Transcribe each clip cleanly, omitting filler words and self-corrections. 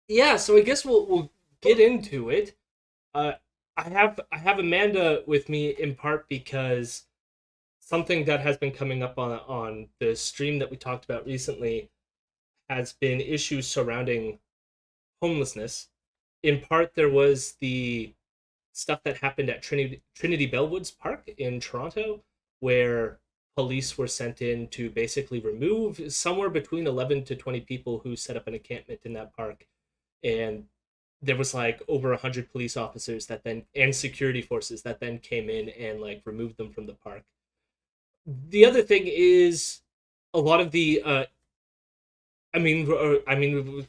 Yeah, so I guess we'll get into it. Uh, I have Amanda with me in part because something that has been coming up on the stream that we talked about recently has been issues surrounding homelessness. In part, there was the stuff that happened at Trinity Bellwoods Park in Toronto, where police were sent in to basically remove somewhere between 11 to 20 people who set up an encampment in that park, and there was like over 100 police officers that then and security forces that then came in and like removed them from the park. The other thing is a lot of the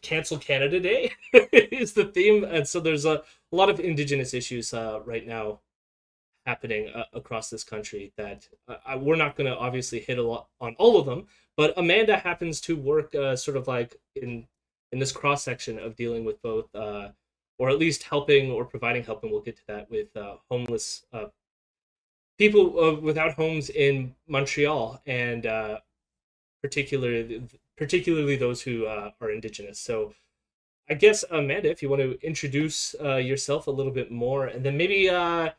cancel Canada Day is the theme, and so there's a lot of Indigenous issues right now happening across this country that we're not going to obviously hit a lot on all of them, but Amanda happens to work sort of like in this cross section of dealing with both, or at least helping or providing help, and we'll get to that with homeless people without homes in Montreal, and particularly those who are Indigenous. So I guess Amanda, if you want to introduce yourself a little bit more, and then maybe tell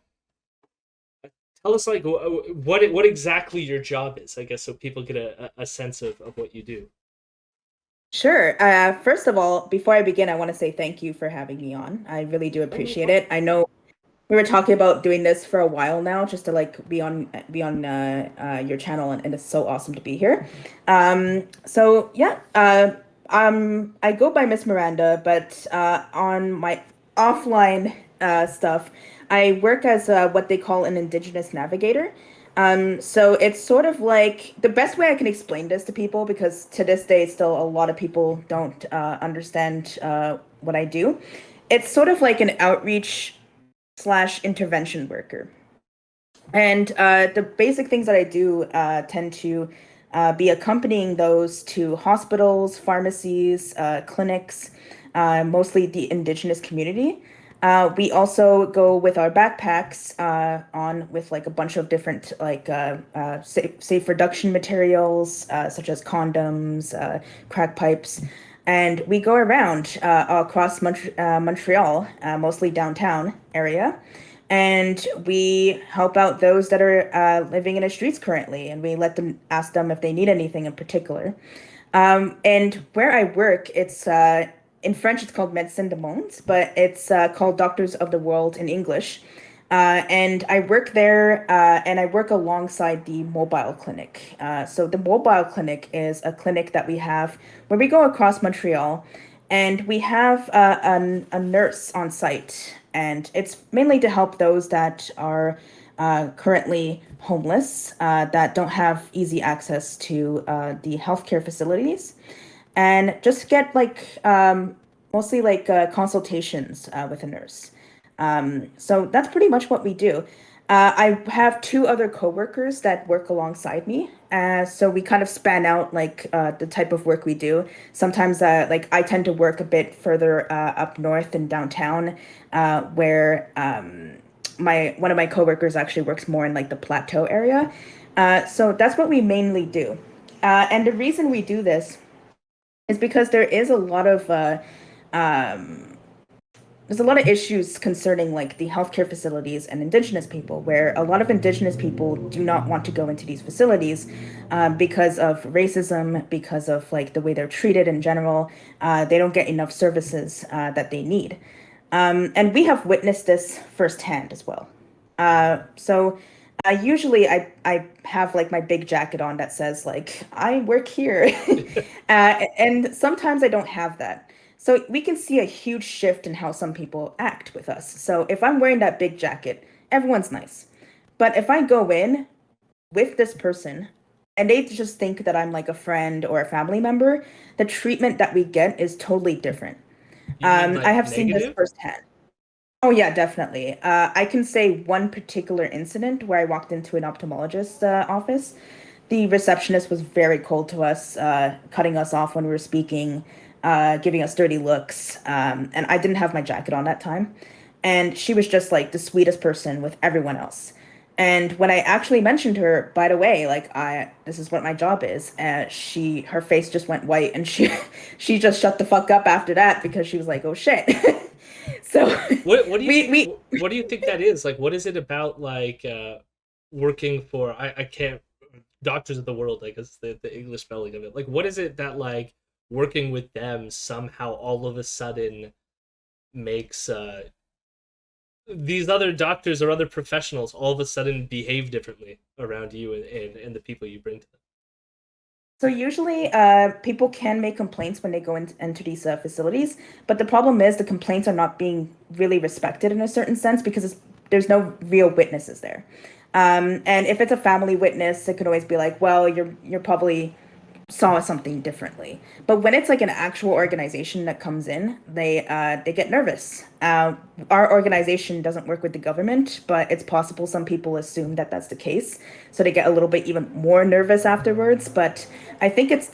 us like what exactly your job is, I guess, so people get a sense of what you do. Sure. First of all, before I begin, I want to say thank you for having me on. I really do Oh, no appreciate problem. it. I know we were talking about doing this for a while now, just to like be on your channel, and it's so awesome to be here. So yeah, I go by Miss Miranda, but on my offline stuff, I work as what they call an Indigenous navigator. So it's sort of like the best way I can explain this to people, because to this day, still a lot of people don't understand what I do. It's sort of like an outreach slash intervention worker. And the basic things that I do tend to be accompanying those to hospitals, pharmacies, clinics, mostly the Indigenous community. We also go with our backpacks on with like a bunch of different like safe reduction materials, such as condoms, crack pipes. And we go around across Montreal, mostly downtown area, and we help out those that are living in the streets currently, and we let them ask them if they need anything in particular. And where I work, it's in French, it's called Médecins du Monde, but it's called Doctors of the World in English. And I work there, and I work alongside the mobile clinic. So the mobile clinic is a clinic that we have where we go across Montreal, and we have a nurse on site, and it's mainly to help those that are currently homeless, that don't have easy access to the healthcare facilities, and just get like mostly like consultations with a nurse. So that's pretty much what we do. I have two other coworkers that work alongside me. So we kind of span out like the type of work we do. Sometimes like I tend to work a bit further up north in downtown, where my one of my coworkers actually works more in like the plateau area. So that's what we mainly do. And the reason we do this is because there's a lot of issues concerning like the healthcare facilities and Indigenous people, where a lot of Indigenous people do not want to go into these facilities because of racism, because of like the way they're treated in general. They don't get enough services that they need. And we have witnessed this firsthand as well. So usually I have like my big jacket on that says like I work here, and sometimes I don't have that. So we can see a huge shift in how some people act with us. So if I'm wearing that big jacket, everyone's nice. But if I go in with this person and they just think that I'm like a friend or a family member, the treatment that we get is totally different. You mean I like have seen this negative? firsthand. Oh yeah, definitely. I can say one particular incident where I walked into an ophthalmologist's office. The receptionist was very cold to us, cutting us off when we were speaking, giving us dirty looks. And I didn't have my jacket on that time. And she was just like the sweetest person with everyone else. And when I actually mentioned to her, by the way, like I this is what my job is, her face just went white and she just shut the fuck up after that because she was like, "Oh shit." So What do you think? we What do you think that is? Like, what is it about like working for? I can't doctors of the world. Like, it's the English spelling of it. Like, what is it that like working with them somehow all of a sudden makes these other doctors or other professionals all of a sudden behave differently around you and the people you bring to them? So usually, people can make complaints when they go into these facilities, but the problem is the complaints are not being really respected in a certain sense because there's no real witnesses there. And if it's a family witness, it could always be like, well, you're probably saw something differently. But when it's like an actual organization that comes in, they get nervous. Our organization doesn't work with the government, but it's possible some people assume that that's the case, so they get a little bit even more nervous afterwards. But I think it's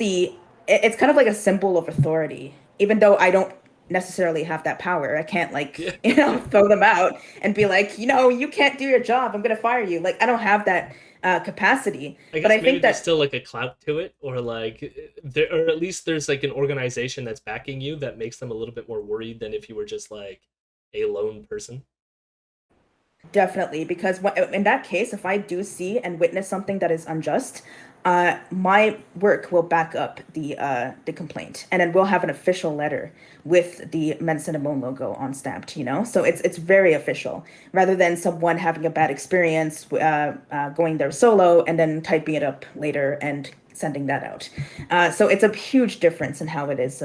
kind of like a symbol of authority, even though I don't necessarily have that power. I can't like Yeah. throw them out and be like, you can't do your job. I'm gonna fire you. Like I don't have that capacity. I But guess I maybe think there's that still like a clout to it, or like there, or at least there's like an organization that's backing you that makes them a little bit more worried than if you were just like a lone person. definitely, because in that case, if I do see and witness something that is unjust, my work will back up the complaint, and then we'll have an official letter with the Men Cinnamon logo on stamped. So it's very official, rather than someone having a bad experience going there solo and then typing it up later and sending that out. So it's a huge difference in how it is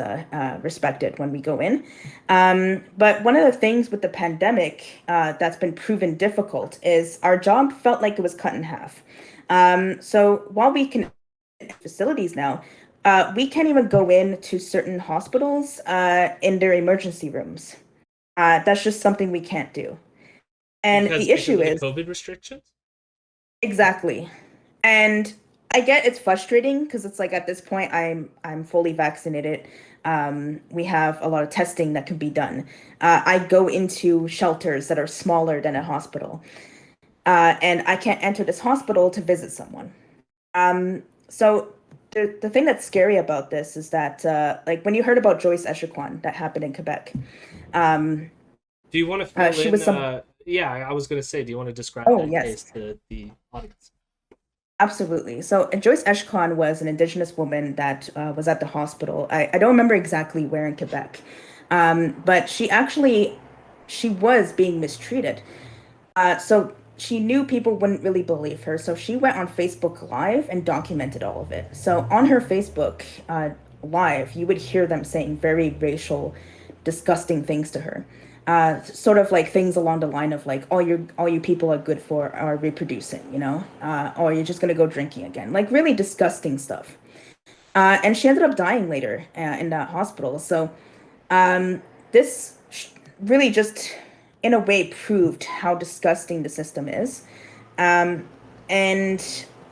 respected when we go in. But one of the things with the pandemic that's been proven difficult is our job felt like it was cut in half. So while we can facilities now, we can't even go in to certain hospitals in their emergency rooms. That's just something we can't do. And the Because issue of the is COVID restrictions. exactly. And I get it's frustrating because it's like at this point I'm fully vaccinated. We have a lot of testing that can be done. I go into shelters that are smaller than a hospital, and I can't enter this hospital to visit someone. So the thing that's scary about this is that like when you heard about Joyce Echequan that happened in Quebec, um, Do you want to fill she in? was some. Yeah, I was gonna say, do you want to describe Oh that yes, case to the audience? absolutely. So Joyce Echequan was an Indigenous woman that was at the hospital. I don't remember exactly where in Quebec, but she was being mistreated. So she knew people wouldn't really believe her, so she went on Facebook Live and documented all of it. So on her Facebook Live, you would hear them saying very racial, disgusting things to her. Sort of like things along the line of like, all you people are good for are reproducing, or you're just gonna go drinking again, like really disgusting stuff. And she ended up dying later in that hospital. So this really just, in a way, proved how disgusting the system is. And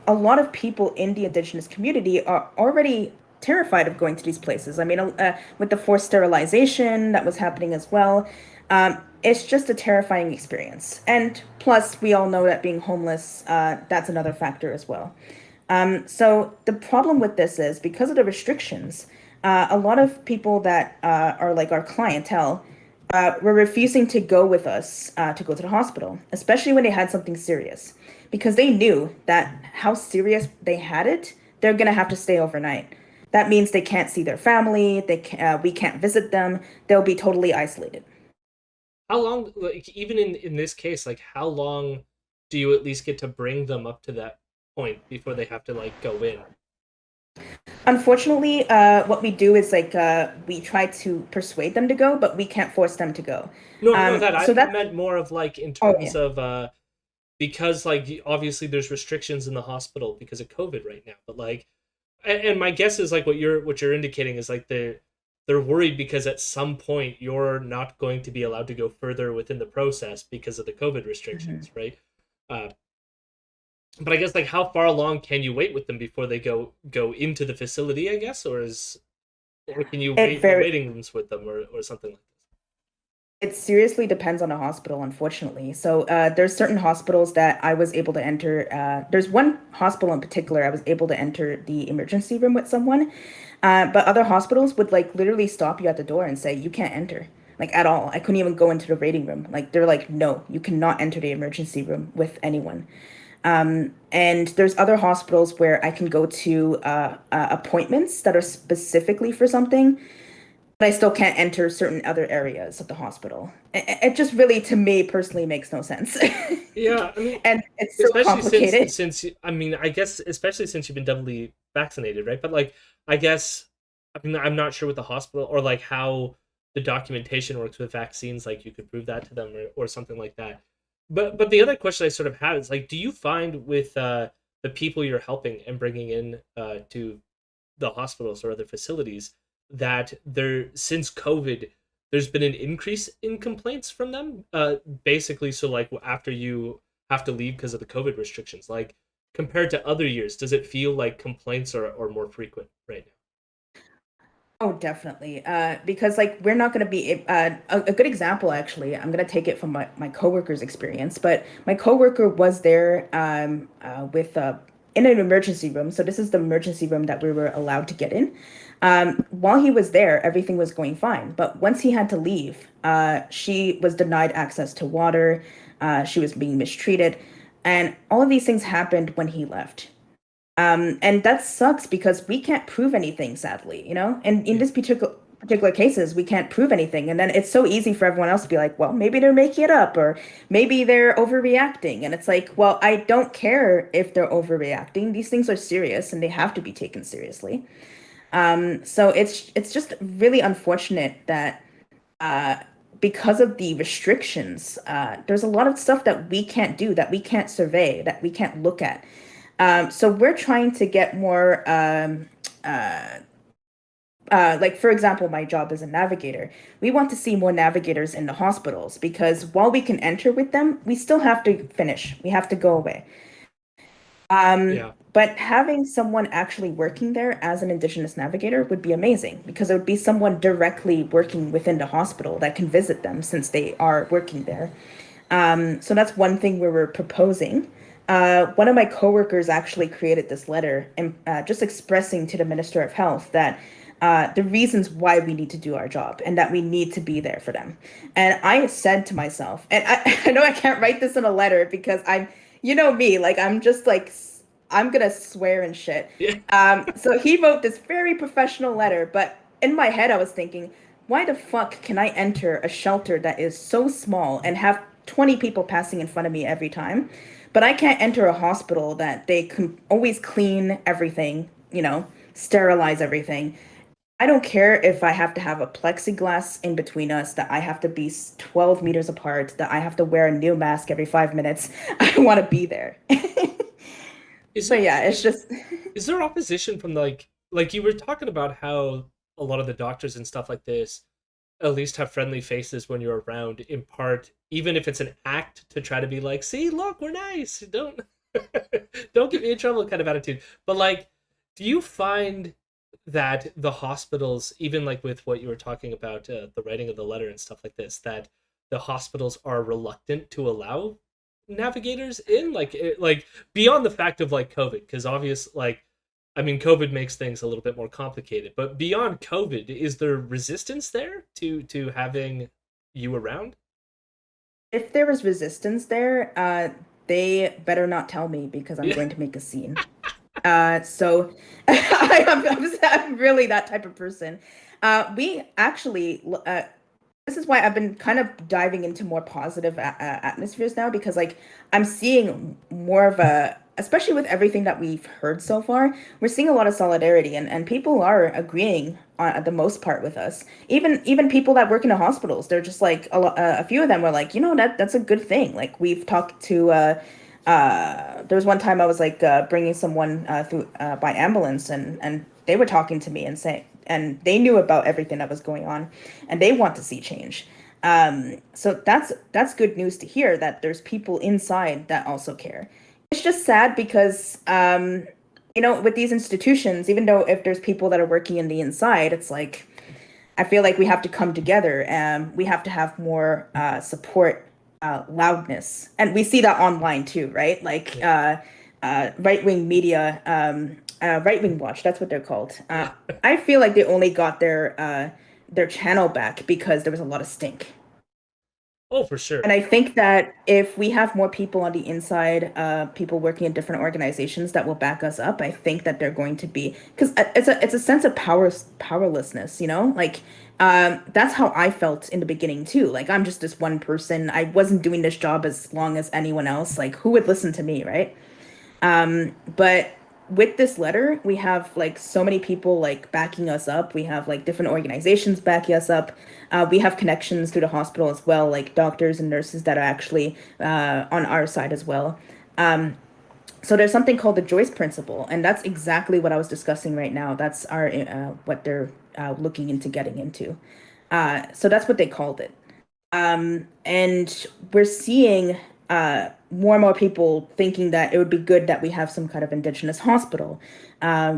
a lot of people in the Indigenous community are already terrified of going to these places. I mean, with the forced sterilization that was happening as well, it's just a terrifying experience. And plus, we all know that being homeless, that's another factor as well. So the problem with this is because of the restrictions, a lot of people that are like our clientele were refusing to go with us to go to the hospital, especially when they had something serious, because they knew that how serious they had it, they're gonna have to stay overnight. That means they can't see their family. We can't visit them. They'll be totally isolated. How long, like even in this case, like how long do you at least get to bring them up to that point before they have to like go in? Unfortunately, what we do is like we try to persuade them to go, but we can't force them to go. No, I know that. So I that's meant more of like in oh terms yeah. of because like obviously there's restrictions in the hospital because of COVID right now, but like and my guess is like what you're indicating is like they're worried because at some point you're not going to be allowed to go further within the process because of the COVID Mhm. restrictions, right? Uh, but I guess like how far along can you wait with them before they go into the facility? I guess, or can you It wait in very waiting rooms with them or something like this? It seriously depends on a hospital, unfortunately. So there's certain hospitals that I was able to enter. There's one hospital in particular I was able to enter the emergency room with someone, but other hospitals would like literally stop you at the door and say you can't enter, like at all. I couldn't even go into the waiting room. Like they're like, no, you cannot enter the emergency room with anyone. And there's other hospitals where I can go to appointments that are specifically for something, but I still can't enter certain other areas of the hospital. It just really, to me personally, makes no sense. Yeah, I mean, And it's so especially complicated. I mean, I guess especially since you've been doubly vaccinated, right? But like, I guess I mean, I'm not sure with the hospital or like how the documentation works with vaccines. Like, you could prove that to them or something like that. But the other question I sort of have is like, do you find with the people you're helping and bringing in to the hospitals or other facilities that there since COVID, there's been an increase in complaints from them. Basically, so like after you have to leave because of the COVID restrictions, like compared to other years, does it feel like complaints are more frequent right Oh, definitely. Because like we're not going to be a good example. Actually, I'm going to take it from my coworker's experience. But my coworker was there with in an emergency room. So this is the emergency room that we were allowed to get in. While he was there, everything was going fine. But once he had to leave, she was denied access to water. She was being mistreated, and all of these things happened when he left. And that sucks because we can't prove anything, sadly, you know? And in now? this particular cases, we can't prove anything. And then it's so easy for everyone else to be like, well, maybe they're making it up or maybe they're overreacting. And it's like, well, I don't care if they're overreacting. These things are serious and they have to be taken seriously. So it's just really unfortunate that uh because of the restrictions, there's a lot of stuff that we can't do, that we can't survey, that we can't look at. So we're trying to get more, like for example, my job as a navigator. We want to see more navigators in the hospitals because while we can enter with them, we still have to finish. We have to go away. Yeah. But having someone actually working there as an Indigenous navigator would be amazing because it would be someone directly working within the hospital that can visit them since they are working there. So that's one thing we were proposing. One of my coworkers actually created this letter and just expressing to the Minister of Health that the reasons why we need to do our job and that we need to be there for them. And I said to myself, and I know I can't write this in a letter because I'm, you know me, like I'm just like I'm gonna swear and shit. Yeah. So he wrote this very professional letter, but in my head I was thinking, why the fuck can I enter a shelter that is so small and have 20 people passing in front of me every time, but I can't enter a hospital that they can always clean everything, you know, sterilize everything. I don't care if I have to have a plexiglass in between us, that I have to be 12 meters apart, that I have to wear a new mask every 5 minutes. I want to be there. Is So there yeah, it's just is there opposition from like you were talking about how a lot of the doctors and stuff like this at least have friendly faces when you're around, in part even if it's an act to try to be like, see, look, we're nice, don't don't get me in trouble kind of attitude. But like, do you find that the hospitals, even like with what you were talking about, the writing of the letter and stuff like this, that the hospitals are reluctant to allow navigators in, like like beyond the fact of like COVID, because obvious like, I mean, COVID makes things a little bit more complicated, but beyond COVID, is there resistance there to having you around? if there is resistance there, they better not tell me because I'm Yeah. going to make a scene. So I'm really that type of person. We actually, this is why I've been kind of diving into more positive atmospheres now because like I'm seeing more of a, especially with everything that we've heard so far, we're seeing a lot of solidarity and people are agreeing on the most part with us. Even people that work in the hospitals, they're just like a few of them were like, you know, that's a good thing. Like we've talked to there was one time I was like bringing someone through by ambulance and they were talking to me and saying and they knew about everything that was going on and they want to see change. So that's good news to hear that there's people inside that also care. It's just sad because you know, with these institutions, even though if there's people that are working in the inside, it's like I feel like we have to come together and we have to have more support, loudness. And we see that online too, right? Like Yeah. right wing media, right wing watch, that's what they're called. Yeah. I feel like they only got their channel back because there was a lot of stink. Oh, for sure. And I think that if we have more people on the inside, people working in different organizations that will back us up, I think that they're going to be, because it's a sense of powerlessness, you know? Like that's how I felt in the beginning too. Like I'm just this one person. I wasn't doing this job as long as anyone else. Like who would listen to me, right? But with this letter, we have like so many people like backing us up. We have like different organizations backing us up. We have connections through the hospital as well, like doctors and nurses that are actually on our side as well. So there's something called the Joyce Principle, and that's exactly what I was discussing right now. That's our what they're looking into getting into. So that's what they called it. And we're seeing more and more people thinking that it would be good that we have some kind of Indigenous hospital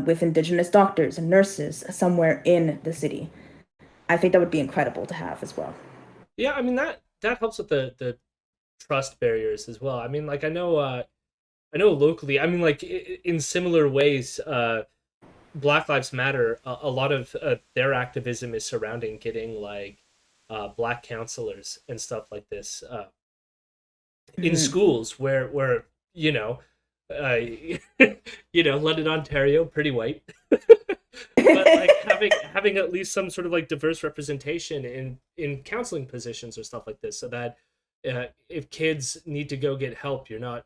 with Indigenous doctors and nurses somewhere in the city. I think that would be incredible to have as well. Yeah, I mean that helps with the trust barriers as well. I mean, like I know locally. I mean, like in similar ways, Black Lives Matter. A lot of their activism is surrounding getting like black counselors and stuff like this in Mhm. schools where you know, uh, you know, London, Ontario, pretty white. But like having at least some sort of like diverse representation in counseling positions or stuff like this, so that if kids need to go get help, you're not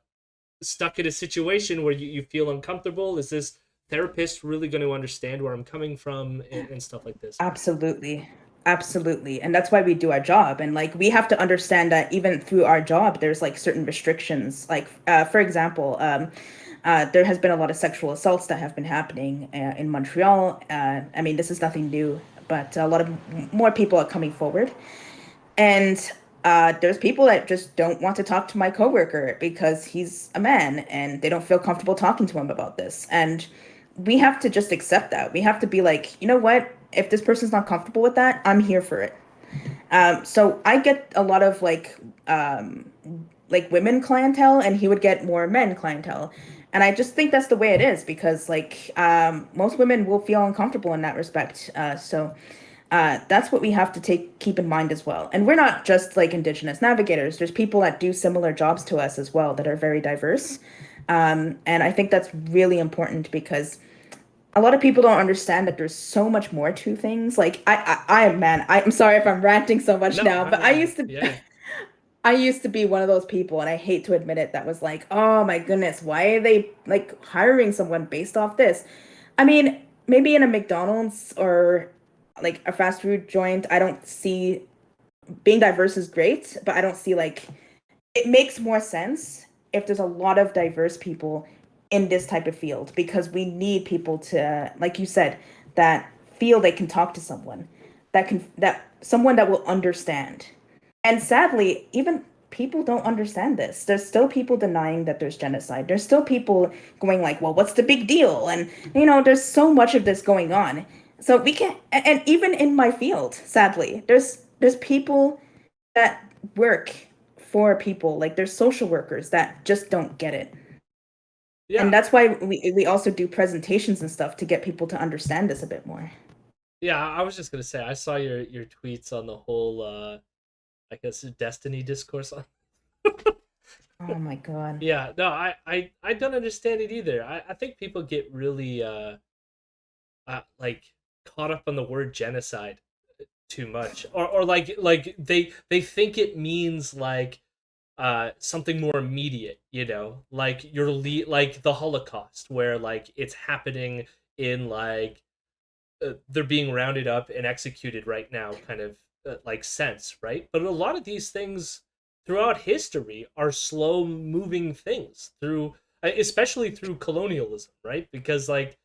stuck in a situation where you feel uncomfortable. Is this therapist really going to understand where I'm coming from, and stuff like this? Absolutely. Absolutely. And that's why we do our job. And like we have to understand that even through our job, there's like certain restrictions. Like for example, there has been a lot of sexual assaults that have been happening in Montreal. I mean, this is nothing new, but a lot of more people are coming forward. And there's people that just don't want to talk to my coworker because he's a man and they don't feel comfortable talking to him about this. And we have to just accept that. We have to be like, you know what? If this person's not comfortable with that, I'm here for it. So I get a lot of like women clientele, and he would get more men clientele. And I just think that's the way it is because like most women will feel uncomfortable in that respect. So that's what we have to keep in mind as well. And we're not just like Indigenous navigators. There's people that do similar jobs to us as well that are very diverse. And I think that's really important because a lot of people don't understand that there's so much more to things. Like man, I'm sorry if I'm ranting so much No, now, I but mean, yeah, I used to be one of those people, and I hate to admit it, that was like, oh my goodness, why are they like hiring someone based off this? I mean, maybe in a McDonald's or like a fast food joint, I don't see being diverse is great, but I don't see like it makes more sense if there's a lot of diverse people in this type of field because we need people to, like you said, that feel they can talk to someone, that someone that will understand. And sadly, even people don't understand this. There's still people denying that there's genocide. There's still people going like, well, what's the big deal? And there's so much of this going on. So we can't, and even in my field, sadly, there's people that work for people, like there's social workers that just don't get it. And yeah, that's why we also do presentations and stuff to get people to understand this a bit more. yeah. I was just gonna say I saw your tweets on the whole I guess destiny discourse on. Oh my God. Yeah, no, I don't understand it either. I think people get really like caught up on the word genocide too much, or like they think it means like something more immediate, you know, like like the Holocaust, where like it's happening in like they're being rounded up and executed right now, kind of like sense, right? But a lot of these things throughout history are slow moving things through, especially through colonialism, right? Because like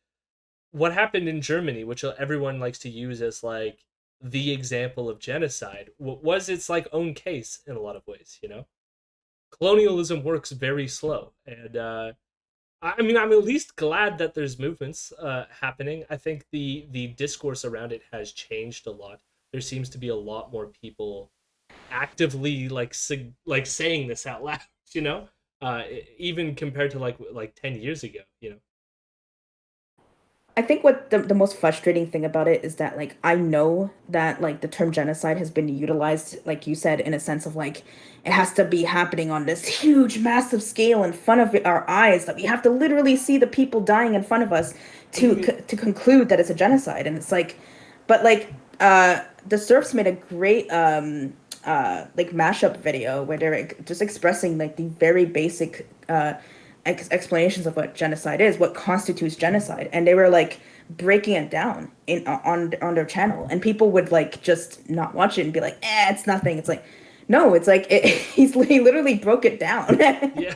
what happened in Germany, which everyone likes to use as like the example of genocide, was its like own case in a lot of ways, you know. Colonialism works very slow, and I mean, I'm at least glad that there's movements happening. I think the discourse around it has changed a lot there seems to be a lot more people actively like saying this out loud. You know, even compared to like 10 years ago. You know. I think what the most frustrating thing about it is that like I know that like the term genocide has been utilized, like you said, in a sense of like it has to be happening on this huge, massive scale in front of our eyes that we have to literally see the people dying in front of us What do you to mean? to conclude that it's a genocide. And it's like, but like the Surfs made a great like mashup video where they're just expressing like the very basic explanations of what genocide is, what constitutes genocide, and they were like breaking it down in on their channel, and people would like just not watch it and be like, it's nothing. It's like, no, it's like he literally broke it down. Yeah.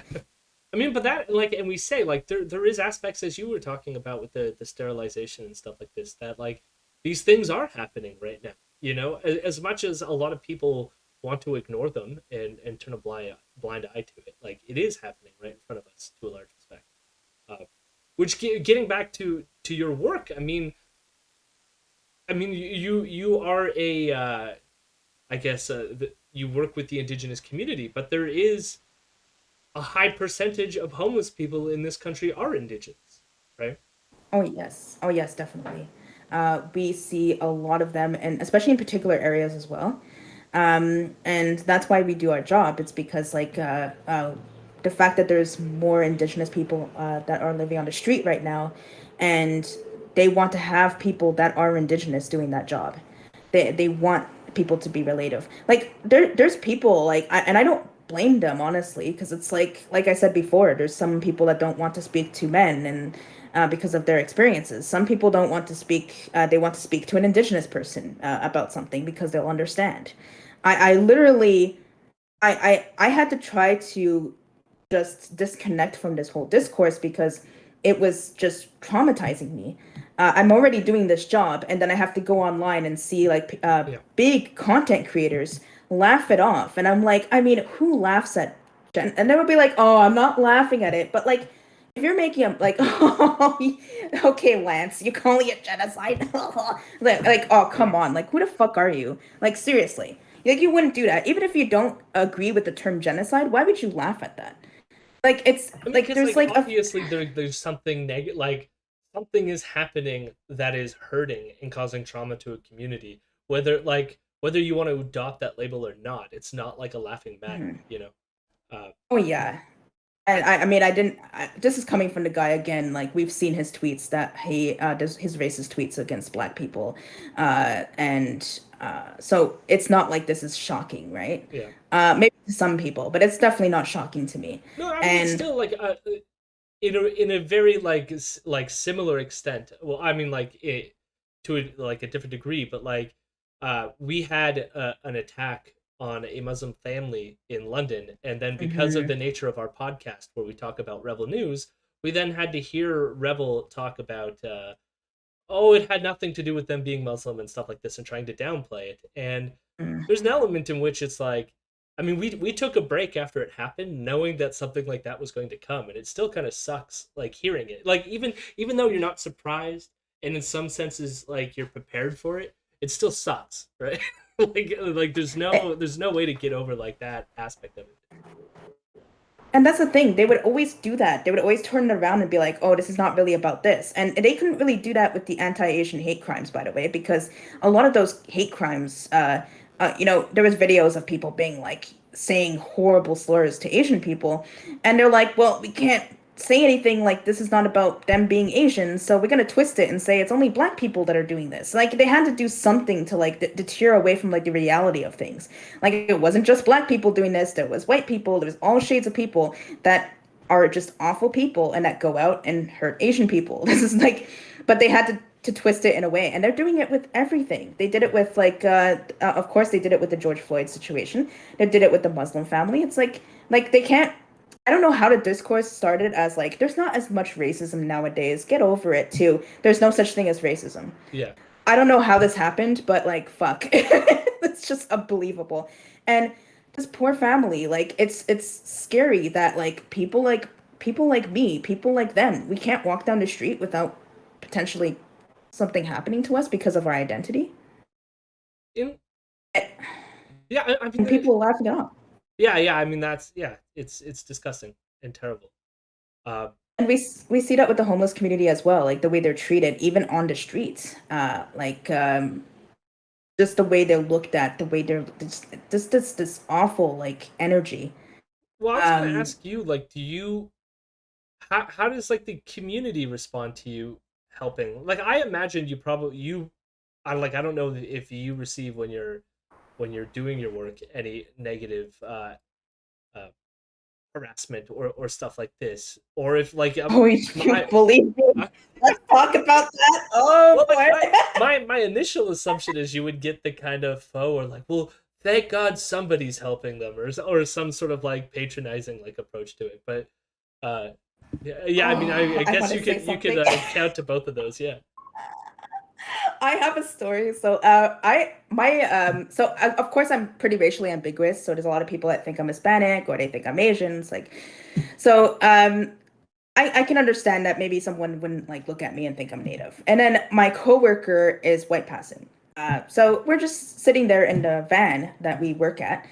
I mean, but that like, and we say like there is aspects as you were talking about with the sterilization and stuff like this that like these things are happening right now. You know, as much as a lot of people want to ignore them and turn a blind eye to it, like it is happening right in front of us to a large respect. Uh, which getting back to your work, I mean, you are a I guess you work with the indigenous community, but there is a high percentage of homeless people in this country are indigenous, right? Oh yes. Oh yes, definitely. We see a lot of them, and especially in particular areas as well. And that's why we do our job. It's because like the fact that there's more indigenous people that are living on the street right now, and they want to have people that are indigenous doing that job. They want people to be relative. Like there's people like and I don't blame them honestly because it's like I said before, there's some people that don't want to speak to men and because of their experiences. Some people don't want to speak. They want to speak to an indigenous person about something because they'll understand. I literally I had to try to just disconnect from this whole discourse because it was just traumatizing me. I'm already doing this job, and then I have to go online and see like Yeah. big content creators laugh it off, and I'm like, I mean, who laughs at and they would be like, oh, I'm not laughing at it, but like, if you're making a like, oh, okay, Lance, you're calling it genocide, like, oh, come on, like, who the fuck are you? Like, seriously, like, you wouldn't do that, even if you don't agree with the term genocide. Why would you laugh at that? Like it's I mean, like because there's like like a obviously there's something negative, like something is happening that is hurting and causing trauma to a community. Whether you want to adopt that label or not, it's not like a laughing matter, Mhm. you know. Uh, Oh yeah. And I I mean I didn't this is coming from the guy again, like we've seen his tweets that he does his racist tweets against black people. And so it's not like this is shocking, right? yeah. Maybe to some people, but it's definitely not shocking to me. No, I mean it's And still like in a very like similar extent. Well, I mean like it to like a different degree, but like we had an attack on a Muslim family in London, and then because of mhm, the nature of our podcast where we talk about Rebel news, we then had to hear Rebel talk about oh, it had nothing to do with them being Muslim and stuff like this and trying to downplay it. And mm. there's an element in which it's like, I mean, we took a break after it happened, knowing that something like that was going to come, and it still kind of sucks, like hearing it. Like even though you're not surprised, and in some senses, like you're prepared for it, it still sucks, right? like there's no way to get over like that aspect of it. And that's the thing. They would always do that. They would always turn it around and be like, "Oh, this is not really about this." And they couldn't really do that with the anti-Asian hate crimes, by the way, because a lot of those hate crimes, there was videos of people being like saying horrible slurs to Asian people, and they're like, "Well, we can't say anything like this is not about them being Asian, so we're gonna twist it and say it's only black people that are doing this." Like they had to do something to like deter away from like the reality of things. Like it wasn't just black people doing this, there was white people, there was all shades of people that are just awful people and that go out and hurt Asian people. This is like, but they had to twist it in a way, and they're doing it with everything. They did it Yeah. with like of course they did it with the George Floyd situation. They did it with the Muslim family. It's like they can't. I don't know how the discourse started as like there's not as much racism nowadays. Get over it too. There's no such thing as racism. Yeah. I don't know how this happened, but like fuck. It's just unbelievable. And this poor family, like it's scary that like people like me, people like them, we can't walk down the street without potentially something happening to us because of our identity. in yeah, I mean, and people laughing it off. yeah. I mean, that's yeah. It's disgusting and terrible. Uh, And we see that with the homeless community as well, like the way they're treated, even on the streets. Just the way they're looked at, the way they're just this awful like energy. well, I was gonna Um, ask you, like, do you how does like the community respond to you helping? Like, I imagine I don't know if you receive when you're doing your work any negative uh harassment or stuff like this, or if like oh, you my believe me? I, Let's talk about that. Oh well, like boy. my initial assumption is you would get the kind of foe or like, well, thank God somebody's helping them, or some sort of like patronizing like approach to it. But yeah. I mean, I I guess want to say you could something. count to both of those. Yeah. I have a story. So, of course I'm pretty racially ambiguous. So there's a lot of people that think I'm Hispanic or they think I'm Asian. It's like, so I can understand that maybe someone wouldn't like look at me and think I'm native. And then my coworker is white passing. So we're just sitting there in the van that we work at,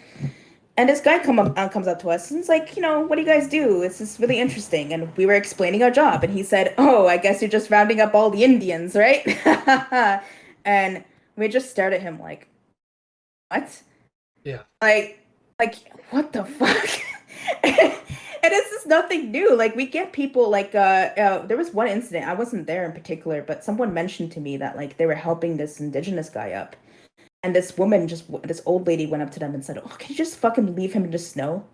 and this guy comes up to us and is like, what do you guys do? This is really interesting. And we were explaining our job, and he said, "Oh, I guess you're just rounding up all the Indians, right?" And we just stared at him like, "What? Yeah. Like, like what the fuck?" And this is nothing new. Like we get people like there was one incident. I wasn't there in particular, but someone mentioned to me that like they were helping this indigenous guy up. And this old lady went up to them and said, "Oh, can you just fucking leave him in the snow?"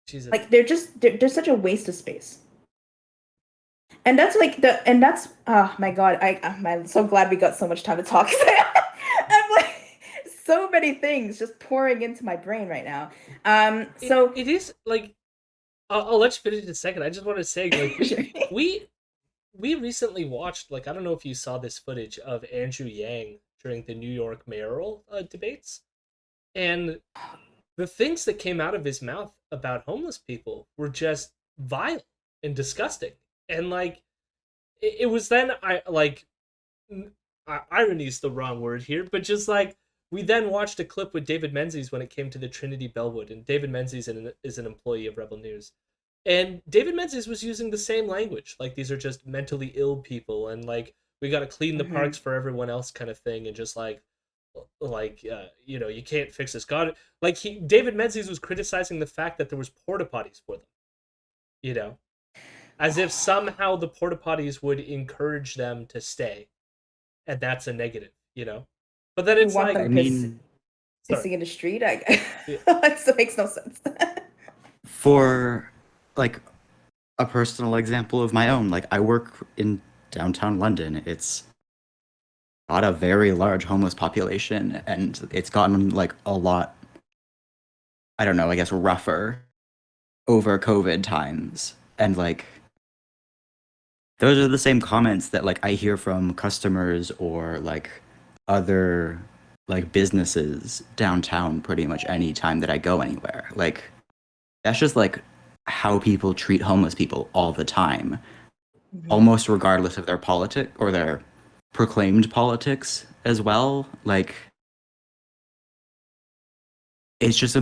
Jesus. Like they're such a waste of space. And that's like and that's oh my god, I'm so glad we got so much time to talk. I'm like so many things just pouring into my brain right now. So It is like I'll let you finish in a second. I just want to say like we we recently watched, like, I don't know if you saw this footage of Andrew Yang during the New York mayoral debates, and the things that came out of his mouth about homeless people were just vile and disgusting. And like it was then I like irony is the wrong word here, but just like we then watched a clip with David Menzies when it came to the Trinity Bellwood, and David Menzies is an employee of Rebel News. And David Menzies was using the same language, like these are just mentally ill people, and like we got to clean the parks mhm. for everyone else, kind of thing, and just you can't fix this. God, like David Menzies was criticizing the fact that there was porta potties for them, you know, as if somehow the porta potties would encourage them to stay, and that's a negative, you know. But then You it's want like, them I mean, sorry, pissing in the street? I yeah, that makes no sense. for like a personal example of my own, like I work in downtown London. It's got a very large homeless population, and it's gotten like a lot, I don't know, I guess rougher over COVID times. And like those are the same comments that like I hear from customers or like other like businesses downtown pretty much any time that I go anywhere. Like that's just like how people treat homeless people all the time, Mhm. almost regardless of their politic or their proclaimed politics as well. Like it's just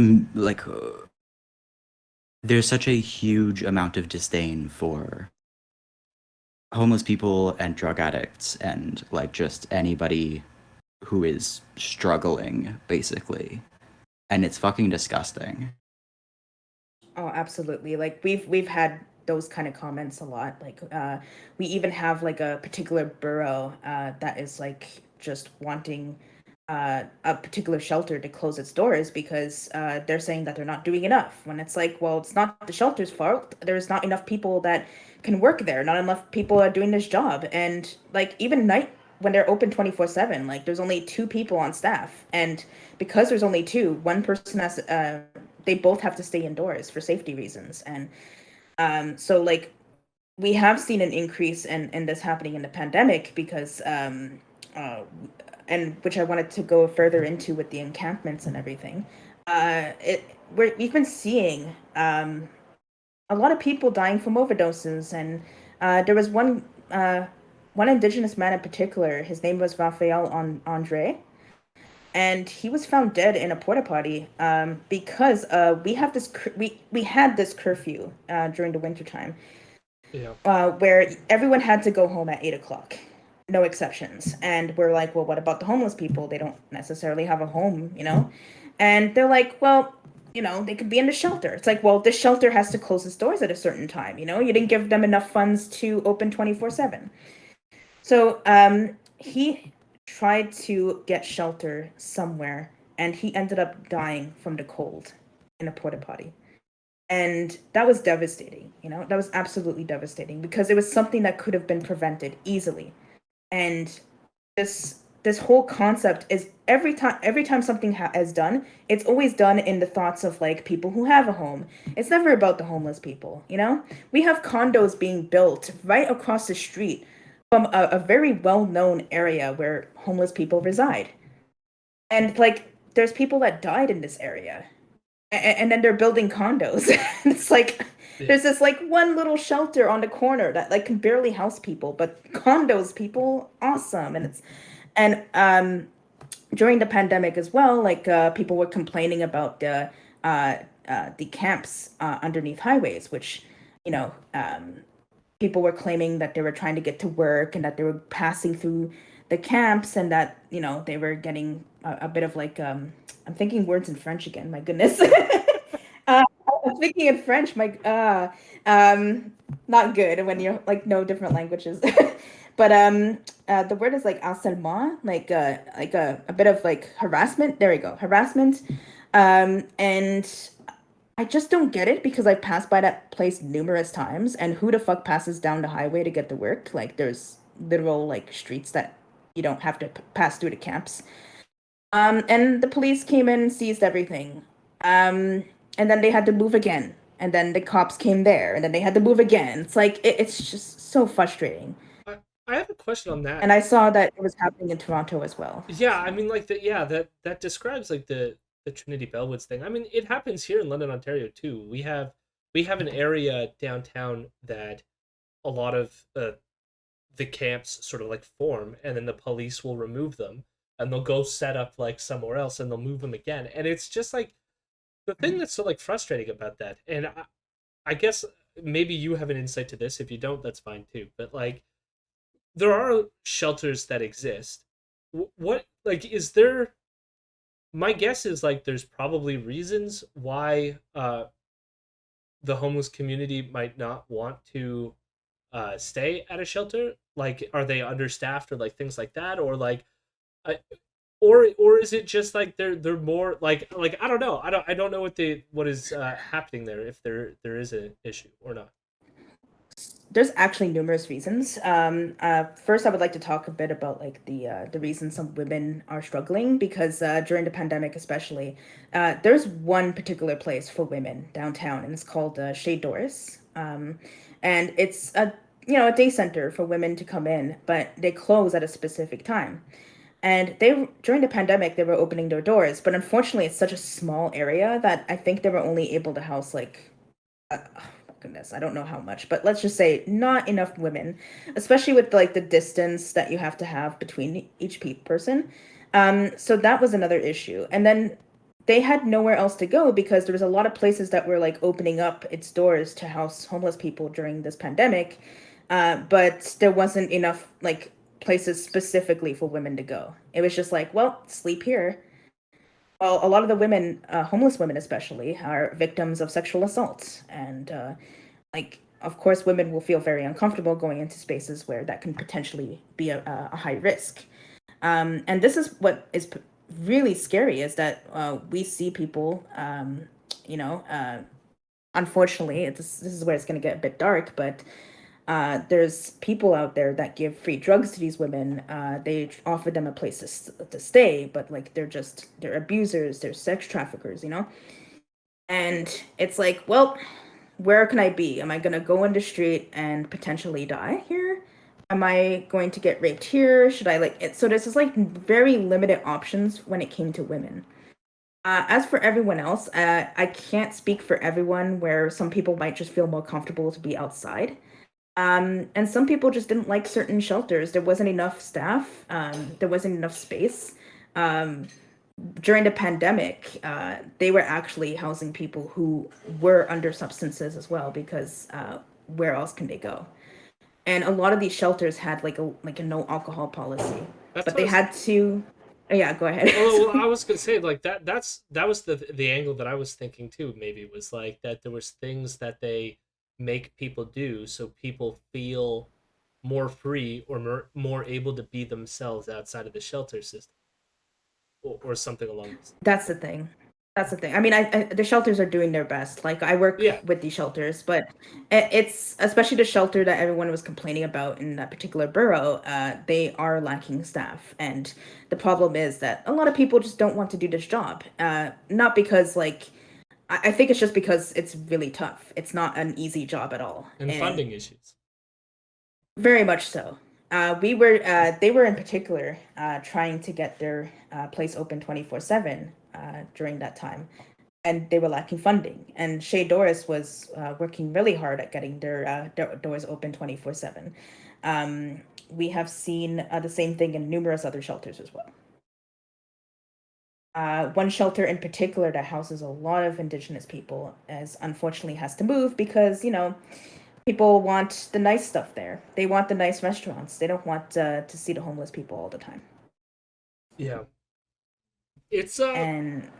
there's such a huge amount of disdain for homeless people and drug addicts and like just anybody who is struggling basically, and it's fucking disgusting. Oh, absolutely. Like we've had those kind of comments a lot. Like we even have like a particular borough that is like just wanting a particular shelter to close its doors because they're saying that they're not doing enough. When it's like, well, it's not the shelter's fault. There's not enough people that can work there. Not enough people are doing this job. And like even night when they're open 24/7, like there's only two people on staff, and because there's only two, one person has they both have to stay indoors for safety reasons. And so like we have seen an increase in this happening in the pandemic because uh, and which I wanted to go further into with the encampments and everything. We've been seeing a lot of people dying from overdoses, and there was one. one Indigenous man in particular. His name was Raphael Andre, and he was found dead in a porta potty because we had this curfew during the wintertime Yeah. where everyone had to go home at 8 o'clock, no exceptions. And we're like, well, what about the homeless people? They don't necessarily have a home, you know? And they're like, well, you know, they could be in the shelter. It's like, well, the shelter has to close its doors at a certain time, you know? You didn't give them enough funds to open 24/7. So he tried to get shelter somewhere, and he ended up dying from the cold in a porta potty. And that was devastating, you know, that was absolutely devastating because it was something that could have been prevented easily. And this whole concept is every time something is done, it's always done in the thoughts of like people who have a home. It's never about the homeless people, you know. We have condos being built right across the street from a very well-known area where homeless people reside, and like there's people that died in this area, and then they're building condos. It's like Yeah. there's this like one little shelter on the corner that like can barely house people, but condos, people, awesome. And during the pandemic as well, like people were complaining about the camps underneath highways, which you know people were claiming that they were trying to get to work and that they were passing through the camps, and that you know they were getting a bit of like I'm thinking words in French again. My goodness. I'm thinking in French. Not good when you're like know different languages. But the word is like harcèlement, like a bit of like harassment. There we go, harassment. And I just don't get it because I've passed by that place numerous times, and who the fuck passes down the highway to get to work? Like there's literal like streets that you don't have to pass through the camps. And the police came in and seized everything. And then they had to move again. And then the cops came there, and then they had to move again. It's like it's just so frustrating. I have a question on that. And I saw that it was happening in Toronto as well. Yeah, I mean, like yeah, that describes like the Trinity Bellwoods thing. I mean, it happens here in London, Ontario too. We have an area downtown that a lot of the camps sort of like form, and then the police will remove them, and they'll go set up like somewhere else, and they'll move them again. And it's just like the thing that's so like frustrating about that. And I guess maybe you have an insight to this. If you don't, that's fine too. But like there are shelters that exist. What like is there? My guess is like there's probably reasons why the homeless community might not want to stay at a shelter. Like, are they understaffed or like things like that, or like, I, or is it just like they're more like I don't know. I don't know what is happening there, if there is an issue or not. There's actually numerous reasons. First, I would like to talk a bit about like the reasons some women are struggling because during the pandemic, especially, there's one particular place for women downtown, and it's called Chez Doris, and it's a a day center for women to come in, but they close at a specific time. And they during the pandemic they were opening their doors, but unfortunately, it's such a small area that I think they were only able to house like oh my goodness, I don't know how much, but let's just say not enough women, especially with like the distance that you have to have between each person. So that was another issue. And then they had nowhere else to go because there was a lot of places that were like opening up its doors to house homeless people during this pandemic, but there wasn't enough like places specifically for women to go. It was just like, well, sleep here. Well, a lot of the women, homeless women especially, are victims of sexual assault, and like, of course, women will feel very uncomfortable going into spaces where that can potentially be a high risk. And this is what is really scary is that we see people, you know, unfortunately, this is where it's going to get a bit dark, but there's people out there that give free drugs to these women. They offer them a place to stay, but like they're abusers, they're sex traffickers, you know? And it's like, well, where can I be? Am I going to go in the street and potentially die here? Am I going to get raped here? Should I like it? So this is like very limited options when it came to women. As for everyone else, I can't speak for everyone where some people might just feel more comfortable to be outside. And some people just didn't like certain shelters. There wasn't enough staff. There wasn't enough space. Um, During the pandemic, they were actually housing people who were under substances as well, because where else can they go? And a lot of these shelters had like a no alcohol policy, That's but what I they was. had to. Yeah, go ahead. Well, I was gonna say like that was the angle that I was thinking too. Maybe was like that there was things that they make people do so people feel more free or more able to be themselves outside of the shelter system or something along those. That's the thing. That's the thing. I mean, the shelters are doing their best. Like, I work Yeah, with these shelters, but it's especially the shelter that everyone was complaining about in that particular borough. They are lacking staff, and the problem is that a lot of people just don't want to do this job. Not because like I think it's just because it's really tough. It's not an easy job at all, and and funding issues. very much so. They were in particular trying to get their place open 24/7 during that time, and they were lacking funding. And Shea Doris was working really hard at getting their doors open 24/7. We have seen the same thing in numerous other shelters as well. One shelter in particular that houses a lot of Indigenous people, as unfortunately has to move because people want the nice stuff there. They want the nice restaurants. They don't want to see the homeless people all the time. Yeah, it's And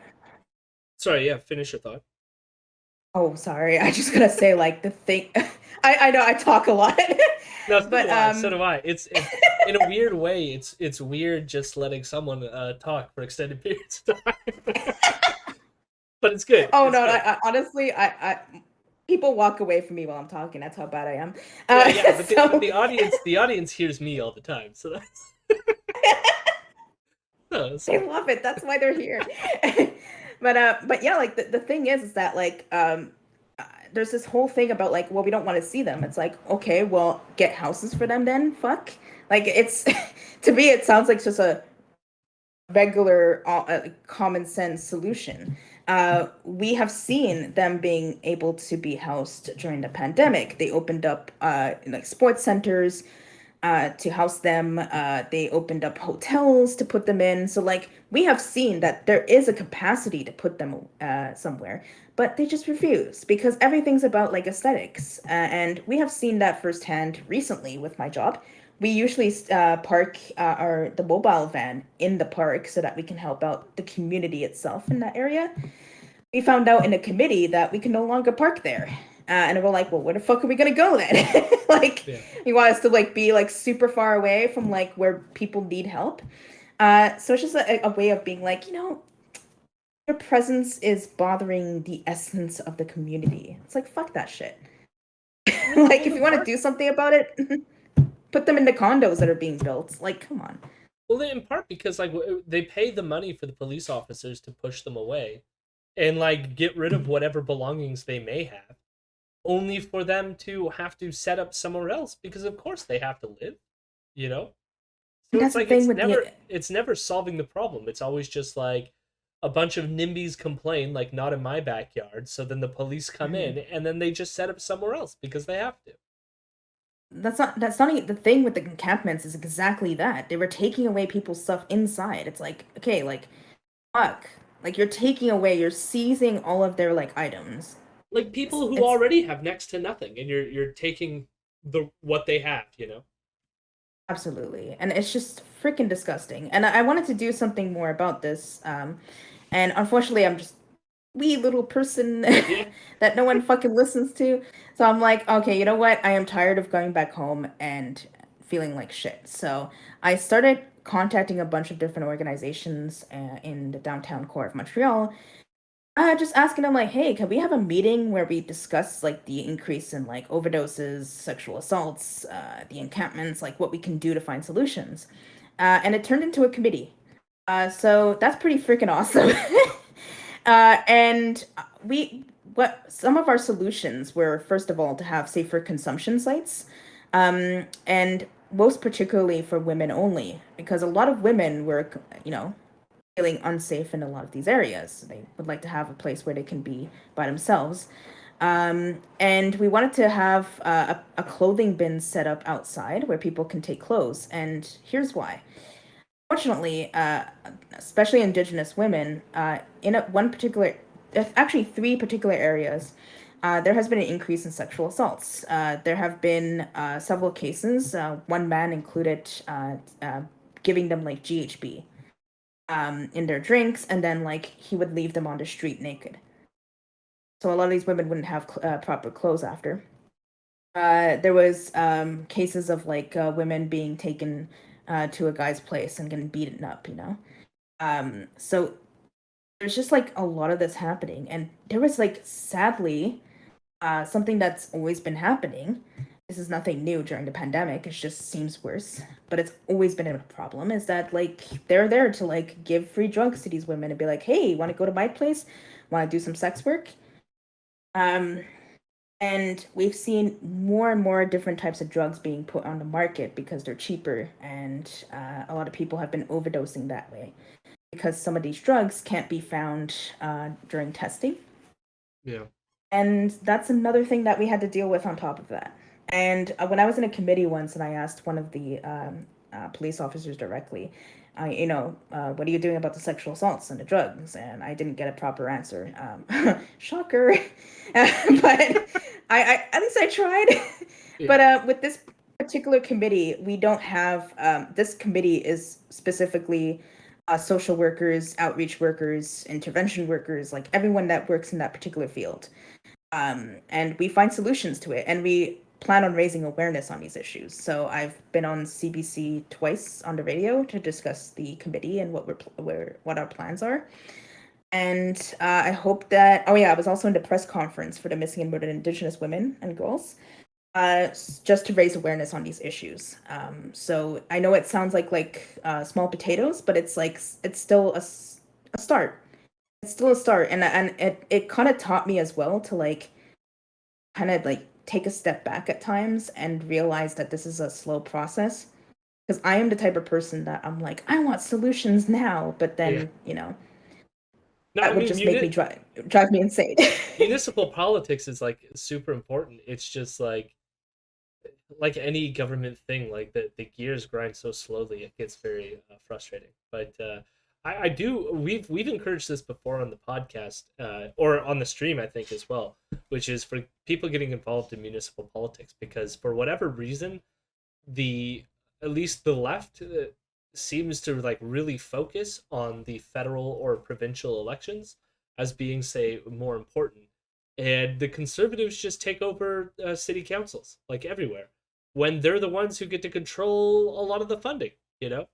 sorry, yeah, finish your thought. oh, sorry, I just gotta say like the thing. I know I talk a lot, No, so do but I. So do I. It's in a weird way. It's weird just letting someone talk for extended periods of time. But it's good. oh It's no, good. honestly, I people walk away from me while I'm talking. That's how bad I am. Yeah, yeah. But So the audience hears me all the time. So that's no, that's they fine. love it. That's why they're here. But yeah, like the thing is that like there's this whole thing about like, well, we don't want to see them. It's like, okay, well, get houses for them then. Fuck. Like it's to me, it sounds like just a regular common sense solution. We have seen them being able to be housed during the pandemic. They opened up like sports centers to house them. They opened up hotels to put them in. So like we have seen that there is a capacity to put them somewhere, but they just refuse because everything's about like aesthetics. And we have seen that firsthand recently with my job. We usually park the mobile van in the park so that we can help out the community itself in that area. We found out in a committee that we can no longer park there. And we're like, well, where the fuck are we gonna go then? Like, Yeah. you want us to like be like super far away from like where people need help. So it's just a way of being like, your presence is bothering the essence of the community. It's like, fuck that shit. Like, if you want to do something about it, put them in the condos that are being built. Like, come on. Well, in part because like they pay the money for the police officers to push them away, and like get rid of whatever belongings they may have, only for them to have to set up somewhere else because of course they have to live, you know. And So it's that's the like thing with the it's never solving the problem. It's always just like a bunch of NIMBYs complain like not in my backyard, so then the police come in and then they just set up somewhere else because they have to. the thing with the encampments is exactly that. They were taking away people's stuff inside. It's like, okay, like fuck. Like you're seizing all of their like items. Like It's people who it's already have next to nothing and you're taking the what they have, you know. absolutely. And it's just freaking disgusting. And I wanted to do something more about this. And unfortunately I'm just wee little person Yeah. that no one fucking listens to. So I'm like, okay, you know what? I am tired of going back home and feeling like shit. So I started contacting a bunch of different organizations in the downtown core of Montreal, just asking them like, hey, can we have a meeting where we discuss like the increase in like overdoses, sexual assaults, the encampments, like what we can do to find solutions. And it turned into a committee. So that's pretty freaking awesome. And we what some of our solutions were first of all to have safer consumption sites, and most particularly for women only, because a lot of women were, feeling unsafe in a lot of these areas. They would like to have a place where they can be by themselves. And we wanted to have a clothing bin set up outside where people can take clothes. And here's why. Fortunately, especially Indigenous women, in one particular, actually three particular areas, there has been an increase in sexual assaults. There have been several cases. One man included giving them like GHB in their drinks, and then like he would leave them on the street naked. So a lot of these women wouldn't have proper clothes after. There was cases of like women being taken to a guy's place and getting beaten up, you know. So there's just like a lot of this happening, and there was like sadly something that's always been happening. This is nothing new during the pandemic. It just seems worse, but it's always been a problem. Is that like they're there to like give free drugs to these women and be like, "Hey, want to go to my place? Want to do some sex work?" And we've seen more and more different types of drugs being put on the market because they're cheaper, and a lot of people have been overdosing that way because some of these drugs can't be found during testing. Yeah. And that's another thing that we had to deal with on top of that. And when I was in a committee once and I asked one of the police officers directly, what are you doing about the sexual assaults and the drugs? And I didn't get a proper answer. Shocker. But I at least I tried. Yeah. But with this particular committee, we don't have, this committee is specifically social workers, outreach workers, intervention workers, like everyone that works in that particular field. And we find solutions to it, and we plan on raising awareness on these issues. So I've been on CBC twice on the radio to discuss the committee and what our plans are. And I hope that, oh yeah, I was also in the press conference for the missing and murdered Indigenous women and girls, just to raise awareness on these issues. So I know it sounds like small potatoes, but it's still a start. It's still a start, and it kind of taught me as well to like kind of like take a step back at times and realize that this is a slow process, because I am the type of person that I'm like, I want solutions now, but then No, that would just make me drive me insane. municipal politics is like super important. It's just like any government thing, like the gears grind so slowly, it gets very frustrating. But I do, we've encouraged this before on the podcast, or on the stream, I think, as well, which is for people getting involved in municipal politics, because for whatever reason, at least the left seems to like really focus on the federal or provincial elections as being, say, more important, and the conservatives just take over city councils like everywhere, when they're the ones who get to control a lot of the funding, you know.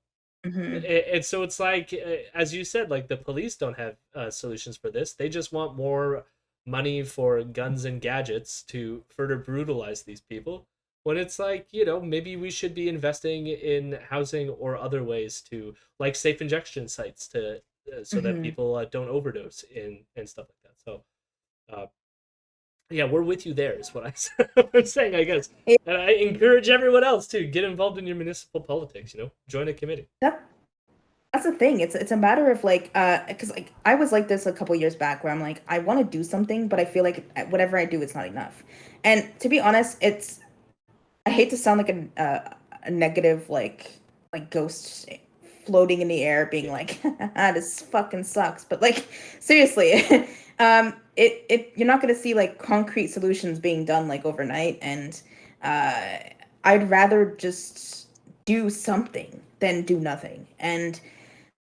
Mhm. And so it's like, as you said, like the police don't have solutions for this. They just want more money for guns and gadgets to further brutalize these people, when it's like, maybe we should be investing in housing or other ways to, like, safe injection sites to so that Mhm. people don't overdose and stuff like that. So uh, yeah, we're with you there, is what I'm saying, I guess. Yeah, And I encourage everyone else to get involved in your municipal politics, join a committee. that that's the thing. It's a matter of like, because like I was like this a couple years back, where I'm like, I want to do something, but I feel like whatever I do, it's not enough. And to be honest, I hate to sound like a negative like ghost floating in the air, being Yeah. like, this fucking sucks. But like seriously, you're not gonna see like concrete solutions being done like overnight, and uh, I'd rather just do something than do nothing. And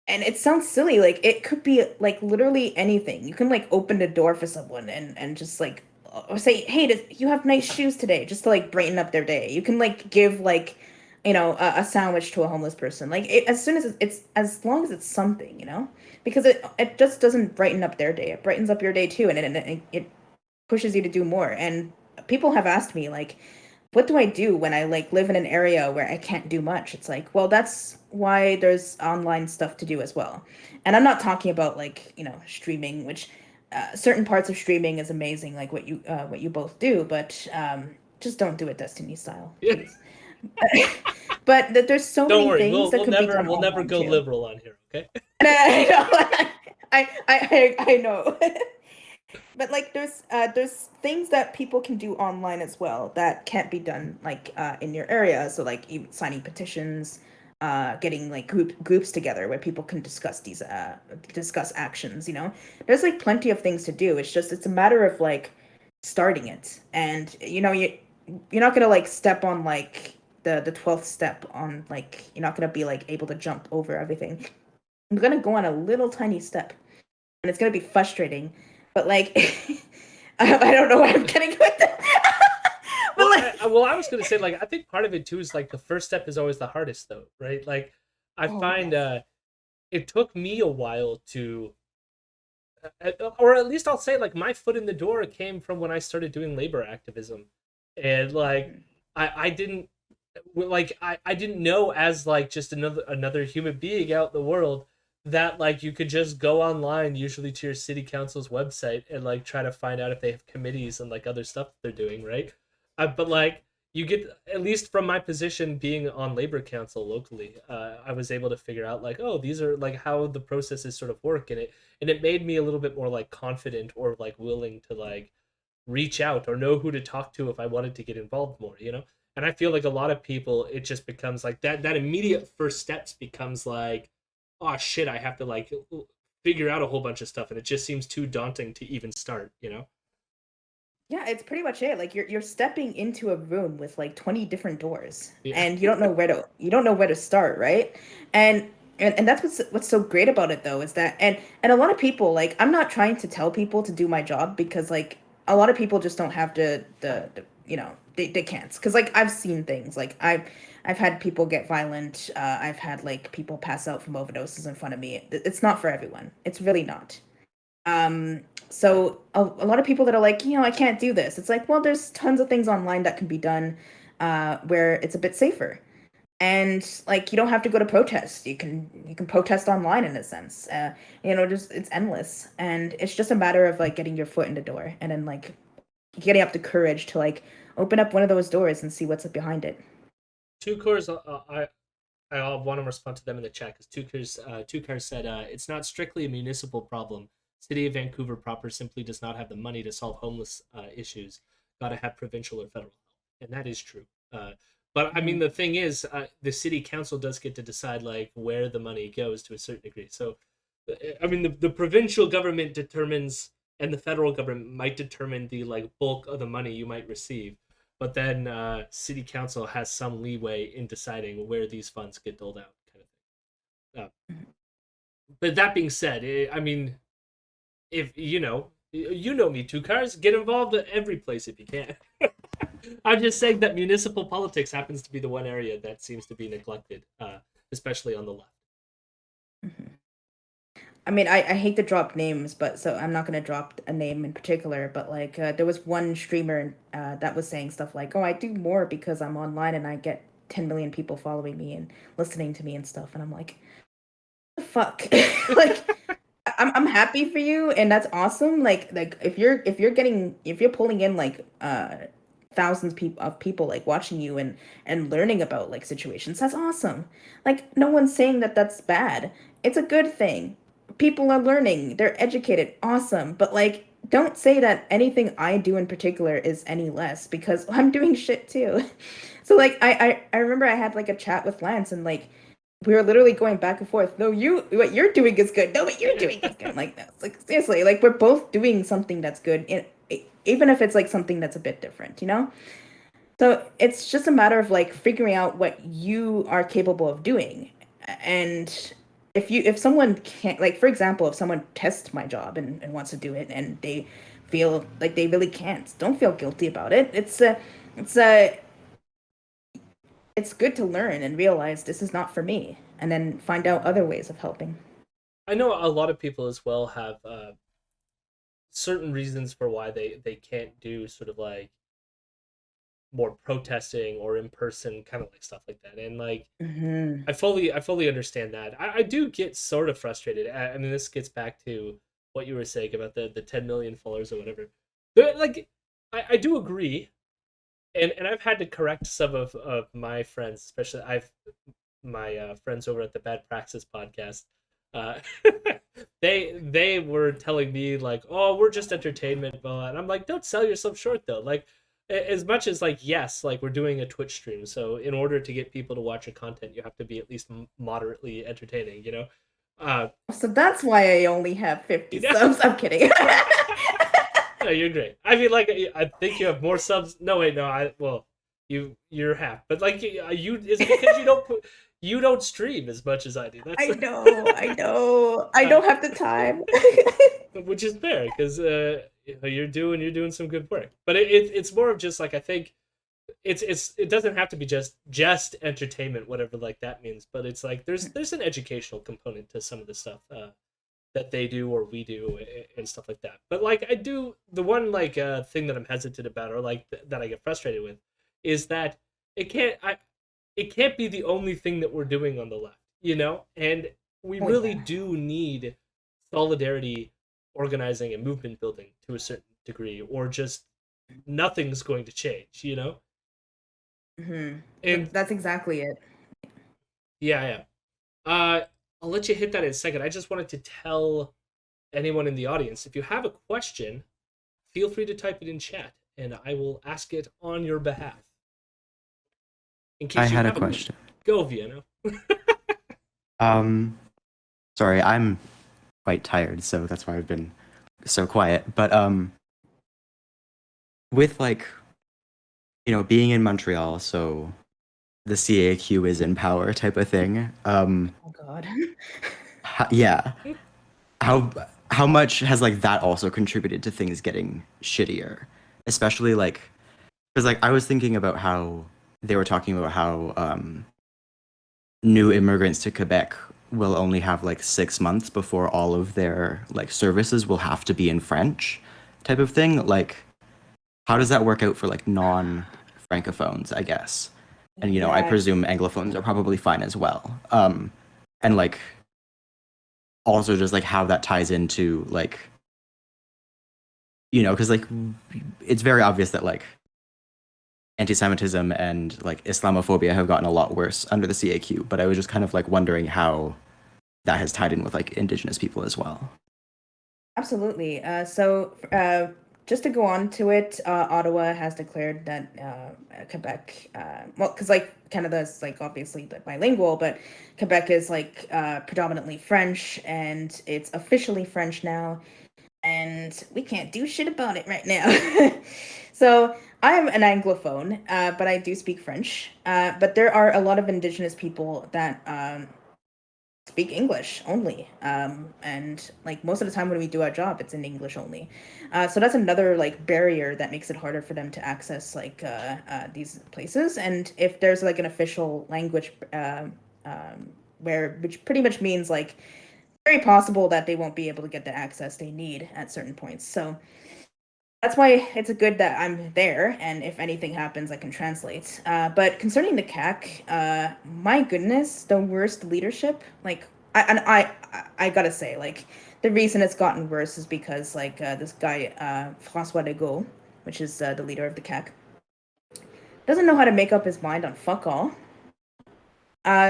it sounds silly, like it could be like literally anything. You can like open the door for someone and just like, or say, hey, you have nice shoes today, just to like brighten up their day. You can like give like, a sandwich to a homeless person. Like as soon as it's as long as it's something, because it just doesn't brighten up their day. It brightens up your day too, and it pushes you to do more. And people have asked me like, what do I do when I like live in an area where I can't do much? It's like, well, that's why there's online stuff to do as well. And I'm not talking about like, streaming, which certain parts of streaming is amazing, like what you both do, but just don't do it Destiny style, Yeah. please. But there's so Don't many worry, things that could be done we'll never online go too. liberal on here, okay? And I know. I know. But like there's things that people can do online as well that can't be done like in your area. So like even signing petitions, getting like groups together where people can discuss these discuss actions, you know. There's like plenty of things to do. It's a matter of like starting it. And you know, you're not gonna like step on like the 12th step on like you're not gonna be like able to jump over everything. I'm gonna go on a little tiny step and it's gonna be frustrating. But like, I don't know what I'm getting with that. But Well, like, I was gonna say, like, I think part of it too is like the first step is always the hardest, though, right? Like, I oh find yes. it took me a while to, or at least I'll say, like, my foot in the door came from when I started doing labor activism, and like, I didn't I didn't know, as like just another human being out in the world, that like you could just go online, usually to your city council's website, and like try to find out if they have committees and like other stuff that they're doing, right? But like, you get, at least from my position being on labor council locally, I was able to figure out like, oh, these are like how the processes sort of work, and it made me a little bit more like confident, or like willing to like reach out or know who to talk to if I wanted to get involved more, you know? And I feel like a lot of people, it just becomes like that immediate first steps becomes like, oh shit, I have to like figure out a whole bunch of stuff, and it just seems too daunting to even start, you know? Yeah, it's pretty much it. Like you're stepping into a room with like 20 different doors Yeah. and you don't know where to start, right? And and that's what's so great about it though is that and a lot of people like I'm not trying to tell people to do my job because like a lot of people just don't have the you know, they can't. Cuz like I've seen things like I've had people get violent. I've had like people pass out from overdoses in front of me. It's not for everyone. It's really not. So a lot of people that are like, you know, I can't do this. It's like, well, there's tons of things online that can be done where it's a bit safer. And like you don't have to go to protest. You can protest online in a sense. You know, just it's endless. And it's just a matter of like getting your foot in the door and then like getting up the courage to like open up one of those doors and see what's up behind it. Two cores, I want to respond to them in the chat, because two cars said, it's not strictly a municipal problem. City of Vancouver proper simply does not have the money to solve homeless issues. Got to have provincial or federal help, and that is true. But I mean, Mhm. the thing is, the city council does get to decide like where the money goes to a certain degree. So, I mean, the provincial government determines, and the federal government might determine the like bulk of the money you might receive, but then city council has some leeway in deciding where these funds get doled out, kind of thing. But that being said, I mean, if you know me, two cars, get involved at every place if you can. I'm just saying that municipal politics happens to be the one area that seems to be neglected, especially on the left. Mhm. I mean, I hate to drop names, but so I'm not gonna drop a name in particular. But like, there was one streamer that was saying stuff like, "Oh, I do more because I'm online and I get 10 million people following me and listening to me and stuff." And I'm like, "The fuck?" Like, I'm happy for you, and that's awesome. Like if you're pulling in like thousands of people like watching you and learning about like situations, that's awesome. Like no one's saying that that's bad. It's a good thing. People are learning. They're educated. Awesome. But like don't say that anything I do in particular is any less because I'm doing shit too. So like I remember I had like a chat with Lance and like we were literally going back and forth. No, what you're doing is good. No, what you're doing is good. Like that's like seriously, like we're both doing something that's good, even if it's like something that's a bit different, you know. So it's just a matter of like figuring out what you are capable of doing, and if someone can't, like for example, if someone tests my job and wants to do it and they feel like they really can't, don't feel guilty about it. It's a it's good to learn and realize this is not for me and then find out other ways of helping. I know a lot of people as well have certain reasons for why they can't do sort of like more protesting or in person kind of like stuff like that, and like Hmm. I fully understand that. I do get sort of frustrated. I mean, this gets back to what you were saying about the 10 million followers or whatever. But like, I do agree, and I've had to correct some of my friends, especially I've my friends over at the Bad Praxis podcast. Uh, they were telling me like, oh, we're just entertainment, blah, and I'm like, don't sell yourself short though. Like, as much as like, yes, like we're doing a Twitch stream, so in order to get people to watch your content, you have to be at least moderately entertaining, you know. Uh, So that's why I only have 50 you know, subs. I'm kidding. no, you're great. I mean, like, I think you have more subs. No, wait, no, you're half, but like, you is it because you don't stream as much as I do. That's I uh, don't have the time. which is fair because you're doing some good work. But it's more of just like I think it doesn't have to be just entertainment, whatever like that means. But it's like there's an educational component to some of the stuff that they do or we do and stuff like that. But like I do the one like thing that I'm hesitant about or like that I get frustrated with is that it can't I it can't be the only thing that we're doing on the left, you know? And we Oh really yeah. do need solidarity, organizing, and movement building to a certain degree, or just nothing's going to change, you know? Hmm. And That's exactly it. yeah, yeah. I'll let you hit that in a second. I just wanted to tell anyone in the audience if you have a question, feel free to type it in chat and I will ask it on your behalf. In I case you had a have a question. go, Vienna. Sorry, I'm quite tired, so that's why I've been so quiet. But with like, being in Montreal, so the CAQ is in power type of thing. Oh God. Yeah. How how much has like that also contributed to things getting shittier? Especially like, because like I was thinking about how they were talking about how new immigrants to Quebec will only have like 6 months before all of their like services will have to be in French, type of thing. Like, how does that work out for like non-francophones, I guess? And I Yeah. presume anglophones are probably fine as well. And like also just like how that ties into like because like it's very obvious that like anti-Semitism and like Islamophobia have gotten a lot worse under the CAQ. But I was just kind of like wondering how that has tied in with like Indigenous people as well. Absolutely. Just to go on to it, Ottawa has declared that Quebec, well, because like Canada is like obviously like, bilingual, but Quebec is like predominantly French, and it's officially French now, and we can't do shit about it right now. So I'm an Anglophone, but I do speak French. But there are a lot of Indigenous people that speak English only. And like most of the time when we do our job, it's in English only. So that's another like barrier that makes it harder for them to access like these places. And if there's like an official language, which pretty much means like very possible that they won't be able to get the access they need at certain points. So that's why it's good that I'm there, and if anything happens, I can translate. But concerning the CAC, my goodness, the worst leadership. Like, I gotta say, like, the reason it's gotten worse is because like this guy, François Legault, which is the leader of the CAC, doesn't know how to make up his mind on fuck all.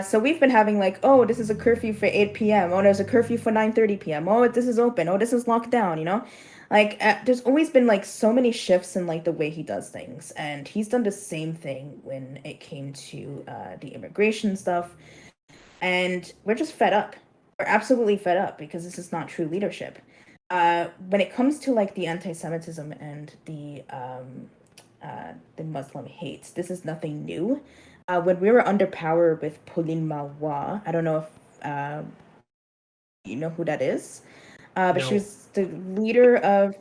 So we've been having like, oh, this is a curfew for 8 p.m. Oh, there's a curfew for 9:30 p.m. Oh, this is open. Oh, this is locked down, you know? Like, there's always been like so many shifts in like the way he does things. And he's done the same thing when it came to the immigration stuff. And we're just fed up. We're absolutely fed up because this is not true leadership. When it comes to like the anti-Semitism and the Muslim hate, this is nothing new. When we were under power with Pauline Marois, I don't know if you know who that is, but she No. was the leader of.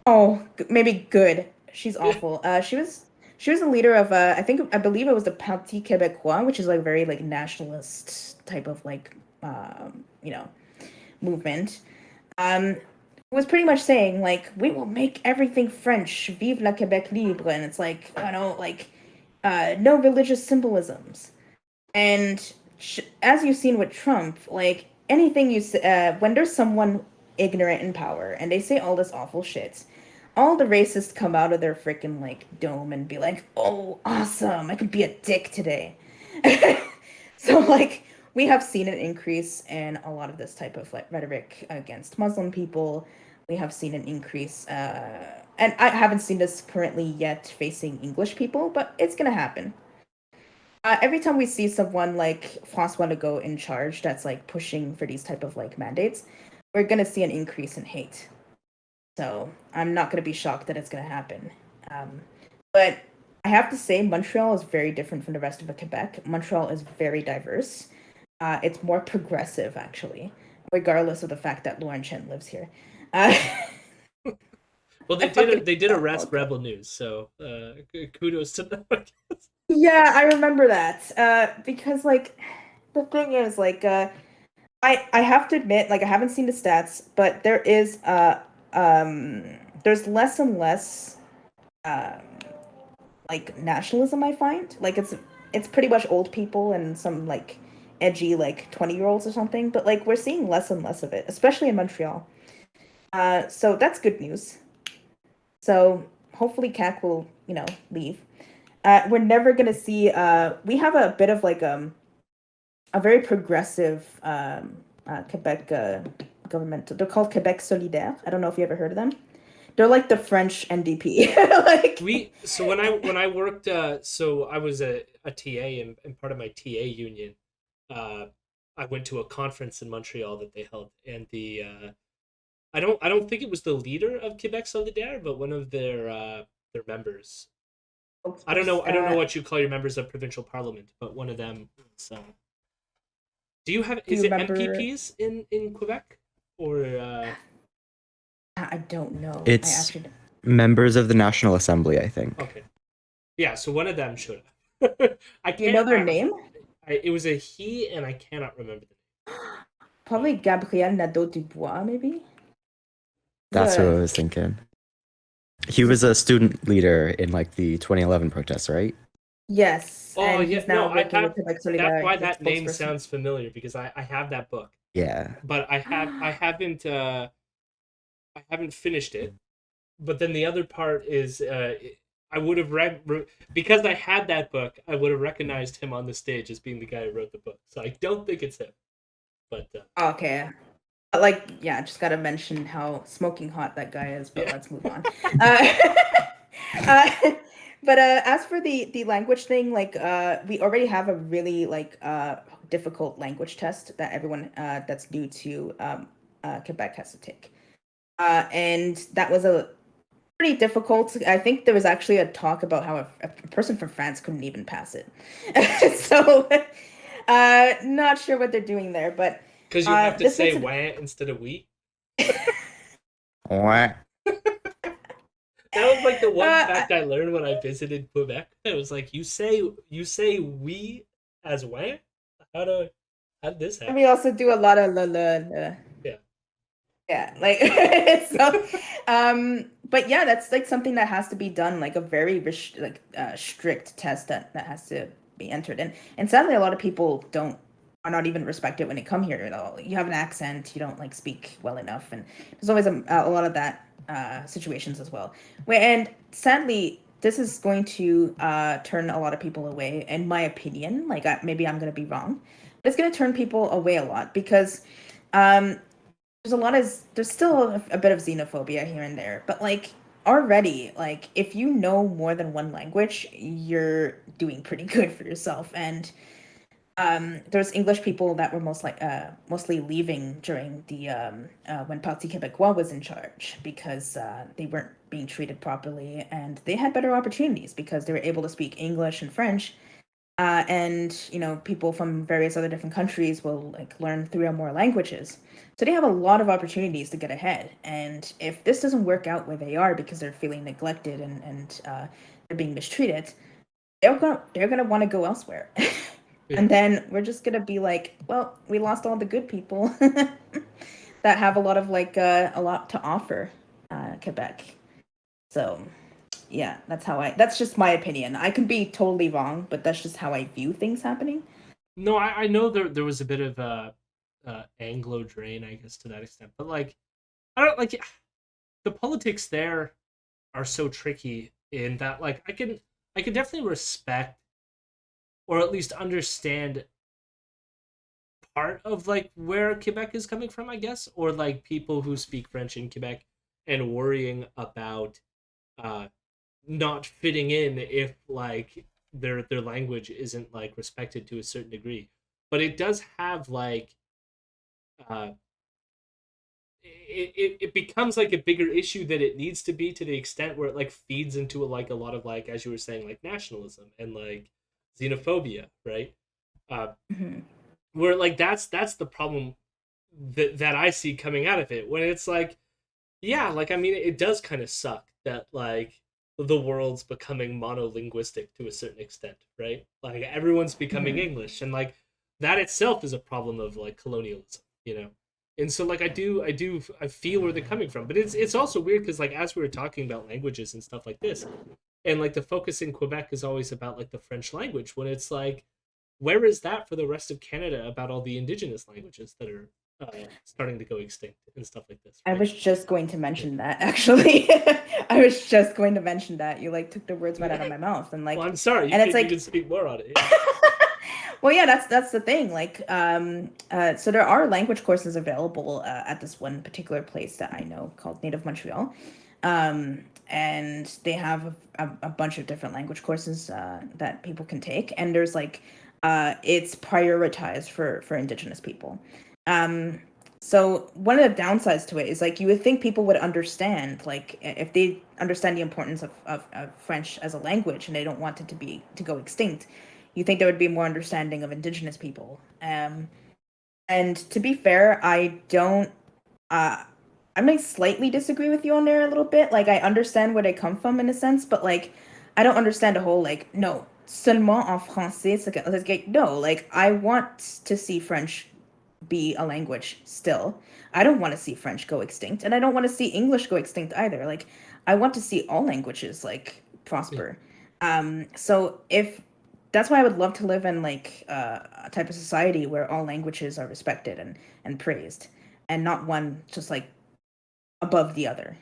Oh, maybe good. She's awful. She was the leader of I believe it was the Parti Québécois, which is like very like nationalist type of like movement. Um, was pretty much saying like we will make everything French, vive la Québec libre, and it's like like no religious symbolisms. And as you've seen with Trump, like anything when there's someone ignorant in power and they say all this awful shit, all the racists come out of their freaking like dome and be like, "Oh, awesome! I could be a dick today." So like we have seen an increase in a lot of this type of like rhetoric against Muslim people. We have seen an increase, and I haven't seen this currently yet facing English people, but it's gonna happen. Every time we see someone like François Legault in charge that's like pushing for these type of like mandates, we're gonna see an increase in hate. So I'm not gonna be shocked that it's gonna happen. But I have to say, Montreal is very different from the rest of Quebec. Montreal is very diverse. It's more progressive, actually, regardless of the fact that Lauren Chen lives here. Uh, Well, I fucking they did love arrest Montreal. Rebel News, so kudos to them. I guess. Yeah, I remember that. Because like the thing is like I have to admit like I haven't seen the stats, but there is there's less and less um like nationalism I find. Like it's pretty much old people and some like edgy like 20-year-olds or something, but like we're seeing less and less of it, especially in Montreal. So that's good news. So hopefully CAC will, leave. We're never gonna see. We have a bit of like a very progressive Quebec government. They're called Quebec Solidaire. I don't know if you ever heard of them. They're like the French NDP. like, So when I worked, so I was a TA and part of my TA union. Uh, I went to a conference in Montreal that they held, and I don't think it was the leader of Quebec Solidaire, but one of their members. I don't know what you call your members of provincial parliament, but one of them. So, do you have do is you it remember? MPPs in Quebec or I don't know. I It's actually. members of the National Assembly, I think. okay? Yeah, so one of them showed up. I Do you can't. know their name? It was a he, and I cannot remember the name. Probably Gabriel Nadeau-Dubois, maybe. That's what I The was thinking. He was this a student leader in like the 2011 protests, right? yes, Oh and yeah, he's no, now I working with have. Quebec That's Solidaire. why He's a that name spokesperson. sounds familiar because I have that book, Yeah. but I haven't finished it. But then the other part is I would have because I had that book. I would have recognized him on the stage as being the guy who wrote the book. So I don't think it's him, but Okay. But like, yeah, just gotta mention how smoking hot that guy is, but yeah. let's move on. Uh, uh, but as for the language thing, like we already have a really like difficult language test that everyone that's new to Quebec has to take. And that was a pretty difficult. I think there was actually a talk about how a person from France couldn't even pass it. so, not sure what they're doing there, but Because you have to this say makes it. wah instead of we. What? That was like the one Uh, fact I learned when I visited Quebec. It was like you say we as wah. How do how did this and happen? we also do a lot of la. Yeah. Yeah, like so. But yeah, that's like something that has to be done, like a very strict test that has to be entered. And sadly, a lot of people don't are not even respected when they come here at all. You have an accent, you don't like speak well enough, and there's always a lot of that situations as well. And sadly, this is going to turn a lot of people away, in my opinion. Like maybe I'm gonna be wrong, but it's gonna turn people away a lot because um, there's still a bit of xenophobia here and there, but like already like if you know more than one language, you're doing pretty good for yourself. And there's English people that were mostly leaving during the when Parti Québécois was in charge because they weren't being treated properly, and they had better opportunities because they were able to speak English and French. And people from various other different countries will like learn three or more languages, so they have a lot of opportunities to get ahead. And if this doesn't work out where they are because they're feeling neglected and they're being mistreated, they're gonna want to go elsewhere. Yeah. And then we're just gonna be like, well, we lost all the good people that have a lot of like a lot to offer Quebec. So yeah, that's just my opinion. I could be totally wrong, but that's just how I view things happening. No, I know there was a bit of Anglo drain, I guess, to that extent. But like I don't like the politics there are so tricky in that like I can definitely respect or at least understand part of like where Quebec is coming from, I guess, or like people who speak French in Quebec and worrying about uh not fitting in if like their language isn't like respected to a certain degree. But it does have like uh it becomes like a bigger issue that it needs to be, to the extent where it like feeds into like a lot of like, as you were saying, like nationalism and like xenophobia, right? uh Mhm. where like that's the problem that I see coming out of it, when it's like, yeah, like I mean, it does kind of suck that like the world's becoming monolinguistic to a certain extent, right? Like everyone's becoming Mhm. English, and like that itself is a problem of like colonialism, you know. And so like I feel where they're coming from, but it's also weird because like as we were talking about languages and stuff like this, and like the focus in Quebec is always about like the French language, when it's like, where is that for the rest of Canada about all the Indigenous languages that are starting to go extinct and stuff like this, I right? was just going to Yeah. mention that actually. I was just going to mention that. You like took the words right out of my mouth, and Well, like, I'm sorry. and it's You can like, speak more on it. Yeah. well, yeah, that's the thing. Like, so there are language courses available at this one particular place that I know called Native Montreal, and they have a bunch of different language courses that people can take, and there's like, it's prioritized for Indigenous people. Um, so one of the downsides to it is like you would think people would understand, like if they understand the importance of French as a language and they don't want it to go extinct, you think there would be more understanding of Indigenous people. And to be fair, I don't. Uh, I might slightly disagree with you on there a little bit. Like I understand where they come from in a sense, but like I don't understand the whole like no seulement en français. It's like no, like I want to see French be a language still. I don't want to see French go extinct, and I don't want to see English go extinct either. Like I want to see all languages like Yeah. prosper. So if that's why I would love to live in like a type of society where all languages are respected and praised, and not one just like above the other.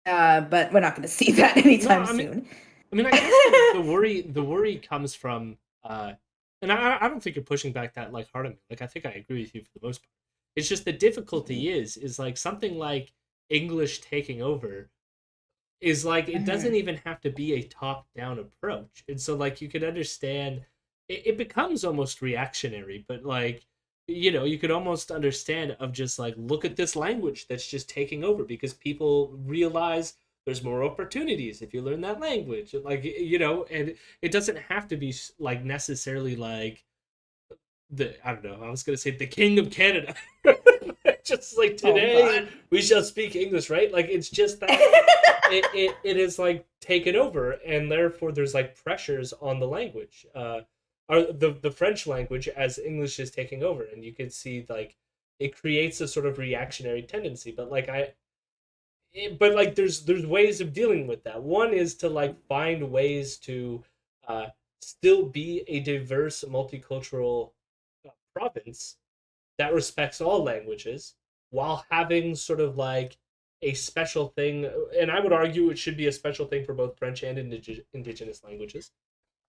But we're not going to see that No, anytime soon. I guess the worry comes from, and I don't think you're pushing back that like hard on me. Like I think I agree with you for the most part. It's just the difficulty is like something like English taking over is like, it doesn't Mhm. even have to be a top down approach, and so like you can understand it becomes almost reactionary, but like, you know, you could almost understand of just like, look at this language that's just taking over because people realize there's more opportunities if you learn that language, like, you know. And it doesn't have to be like necessarily like the, I don't know, I was gonna say the king of Canada. Just like, Oh today God. we shall speak English, right? Like it's just that it is like taken over, and therefore there's like pressures on the language, or the French language, as English is taking over, and you can see like it creates a sort of reactionary tendency. But like but like there's ways of dealing with that. One is to like find ways to uh still be a diverse multicultural province that respects all languages, while having sort of like a special thing. And I would argue it should be a special thing for both French and indigenous languages,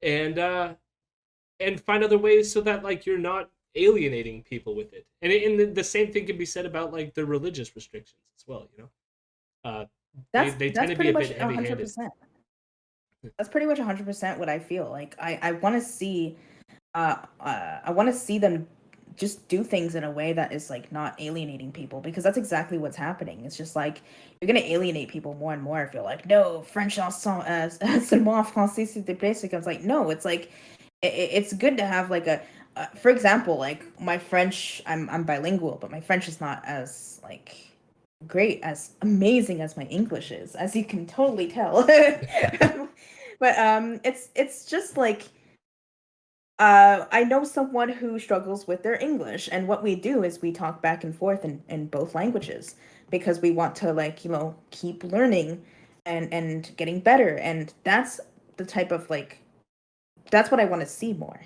and find other ways so that like you're not alienating people with it. And the same thing can be said about like the religious restrictions as well, you know. uh they tend That's to be pretty a much bit a heavy hundred handed. percent. That's pretty much 100% what I feel. Like I want to see I want to see them just do things in a way that is like not alienating people, because that's exactly what's happening. It's just like you're gonna alienate people more and more if you're like, no, French chanson seulement français s'il te plaît. So it's like, no, it's like it's good to have like a for example, like my French, I'm bilingual, but my French is not as like great, as amazing as my English is, as you can totally tell. But it's just like I know someone who struggles with their English, and what we do is we talk back and forth in both languages because we want to like, keep learning and getting better. And that's the type of like that's what I want to see more.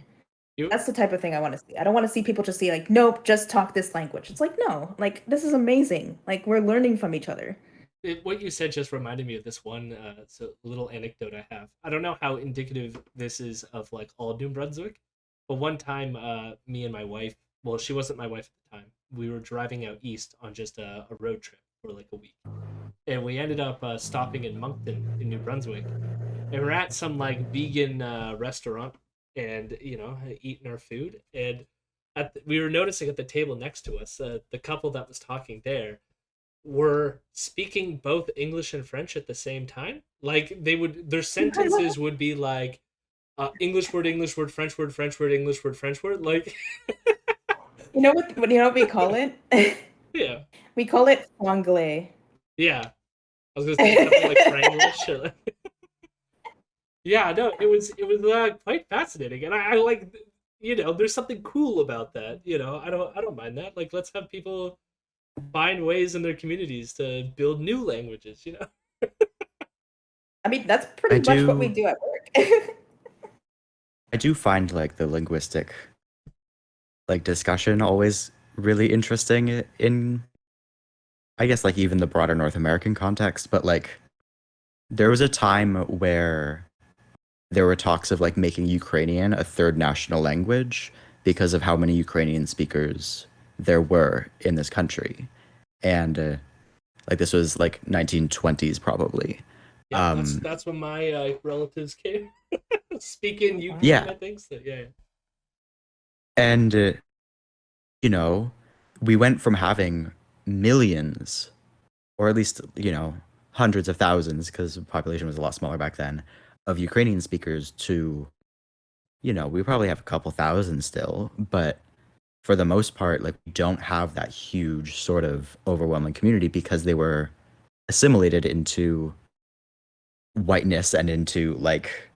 you That's the type of thing I want to see. I don't want to see people just say like, nope, just talk this language. It's like, no, like this is amazing. Like we're learning from each other. What you said just reminded me of this one so little anecdote I have. I don't know how indicative this is of like all New Brunswick, but one time me and my wife well, she wasn't my wife at the time. We were driving out east on just a road trip for like a week, and we ended up stopping in Moncton in New Brunswick, and we're at some like vegan restaurant, and eating our food, and we were noticing at the table next to us, the couple that was talking there were speaking both English and French at the same time. Like their sentences would be like English word, French word, French word, English word, French word. Like, You know what we call it? yeah, We call it franglais. yeah. I was gonna say something like Franglish. Or like, yeah, no, it was quite fascinating, and I like, there's something cool about that. I don't mind that. Like, let's have people find ways in their communities to build new languages. I mean, that's I pretty much what we do do at work. I do find like the linguistic like discussion always really interesting in I guess like even the broader North American context, but like there was a time where there were talks of like making Ukrainian a third national language because of how many Ukrainian speakers there were in this country. And like this was like 1920s probably. Yeah, that's when my relatives came speaking Ukraine. Yeah, I think so. Yeah, and you know, we went from having millions, or at least, hundreds of thousands, because the population was a lot smaller back then, of Ukrainian speakers to, we probably have a couple thousand still, but for the most part, like, we don't have that huge sort of overwhelming community because they were assimilated into whiteness and into like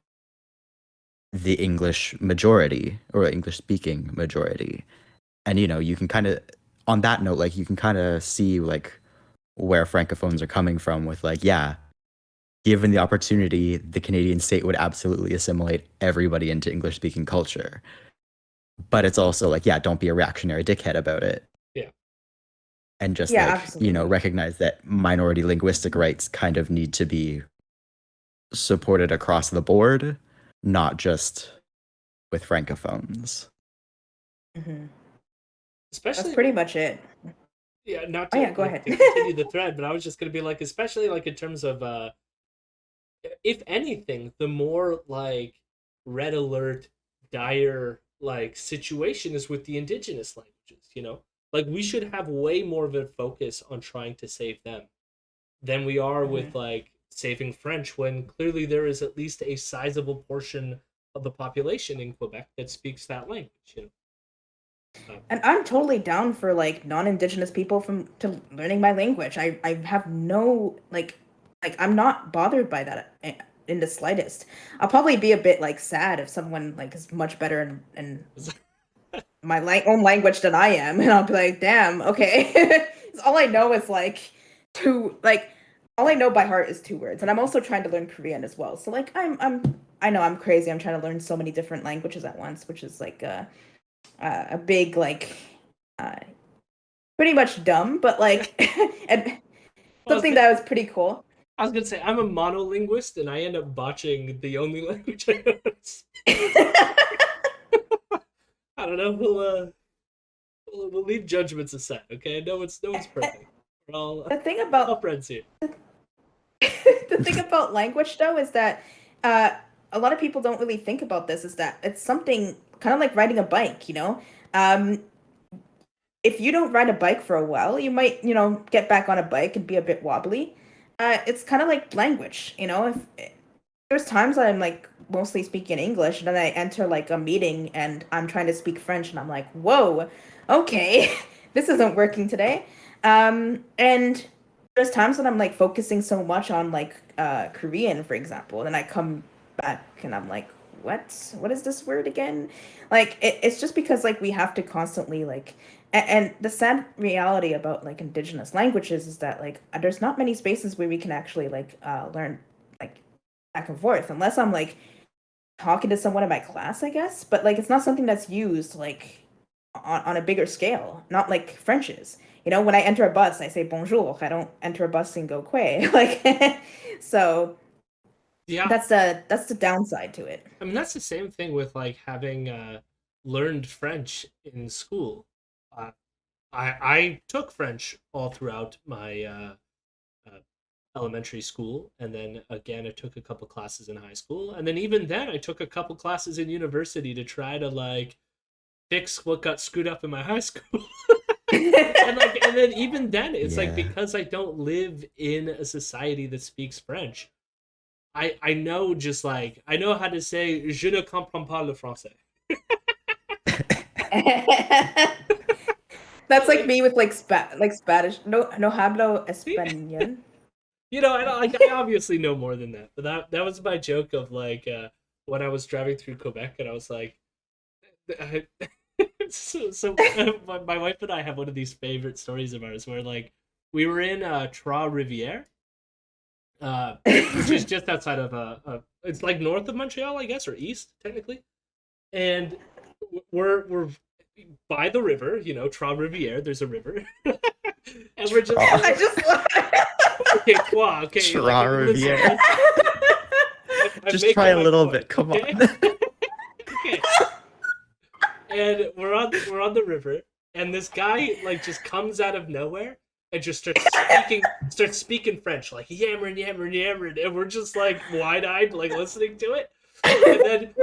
the English majority or English speaking majority. And you can kind of, on that note, like you can kind of see like where francophones are coming from with like, yeah, given the opportunity, the Canadian state would absolutely assimilate everybody into English speaking culture. But it's also like, yeah, don't be a reactionary dickhead about it. yeah, And just Yeah, like, absolutely. recognize that minority linguistic rights kind of need to be supported across the board, not just with francophones. Hmm. That's especially pretty much it. yeah. Not Oh to yeah, go like ahead. to continue the thread, but I was just gonna be like, especially like in terms of if anything, the more like red alert dire like situation is with the indigenous languages. Like we should have way more of a focus on trying to save them than we are with Mhm. like saving French, when clearly there is at least a sizable portion of the population in Quebec that speaks that language. And I'm totally down for like non-indigenous people from to learning my language. I have no like I'm not bothered by that in the slightest. I'll probably be a bit like sad if someone like is much better in my own language than I am, and I'll be like, damn, okay. 'Cause all I know is like two like all I know by heart is two words, and I'm also trying to learn Korean as well. So like I know I'm crazy. I'm trying to learn so many different languages at once, which is like a big like uh, pretty much dumb, but like and I was something gonna, that was pretty cool. I was gonna say I'm a monolinguist and I end up botching the only language I know how to speak. I don't know. We'll leave judgments aside, okay? No one's perfect. We're all the thing we're all about friends here. the thing about language though is that uh, a lot of people don't really think about this is that it's something kind of like riding a bike. um, if you don't ride a bike for a while, you might, get back on a bike and be a bit wobbly. It's kind of like language, if there's times that I'm like mostly speaking English, and then I enter like a meeting and I'm trying to speak French, and I'm like, whoa, okay, this isn't working today. And there's times that I'm like focusing so much on like Korean, for example, and I come back and I'm like, what is this word again? Like it's just because like we have to constantly like and the sad reality about like indigenous languages is that like there's not many spaces where we can actually like learn like back and forth unless I'm like talking to someone in my class, I guess. But like it's not something that's used like on a bigger scale, not like French is. When I enter a bus, I say bonjour. I don't enter a bus and go quay. Like so Yeah, that's the downside to it. I mean that's the same thing with like having learned French in school. I took French all throughout my elementary school, and then again I took a couple classes in high school, and then even then I took a couple classes in university to try to like fix what got screwed up in my high school. And then even then it's like, Yeah. because I don't live in a society that speaks French, I know, just like I know how to say je ne comprends pas le français. That's like Like, me with like Spanish. No hablo español. you know, I obviously know more than that, but that was my joke of like when I was driving through Quebec, and I was like, my wife and I have one of these favorite stories of ours where like we were in Trois Rivières, which is just outside of it's like north of Montreal, I guess, or east technically, and we're by the river, you know, Trois Rivières. There's a river, and we're just I just okay, Trois, okay, Trois like, Rivières. I'm Just making try a my little point, bit. Come okay? on. Okay. And we're on the river, and this guy like just comes out of nowhere and just starts speaking French, like yammering, and we're just like wide eyed, like listening to it. And then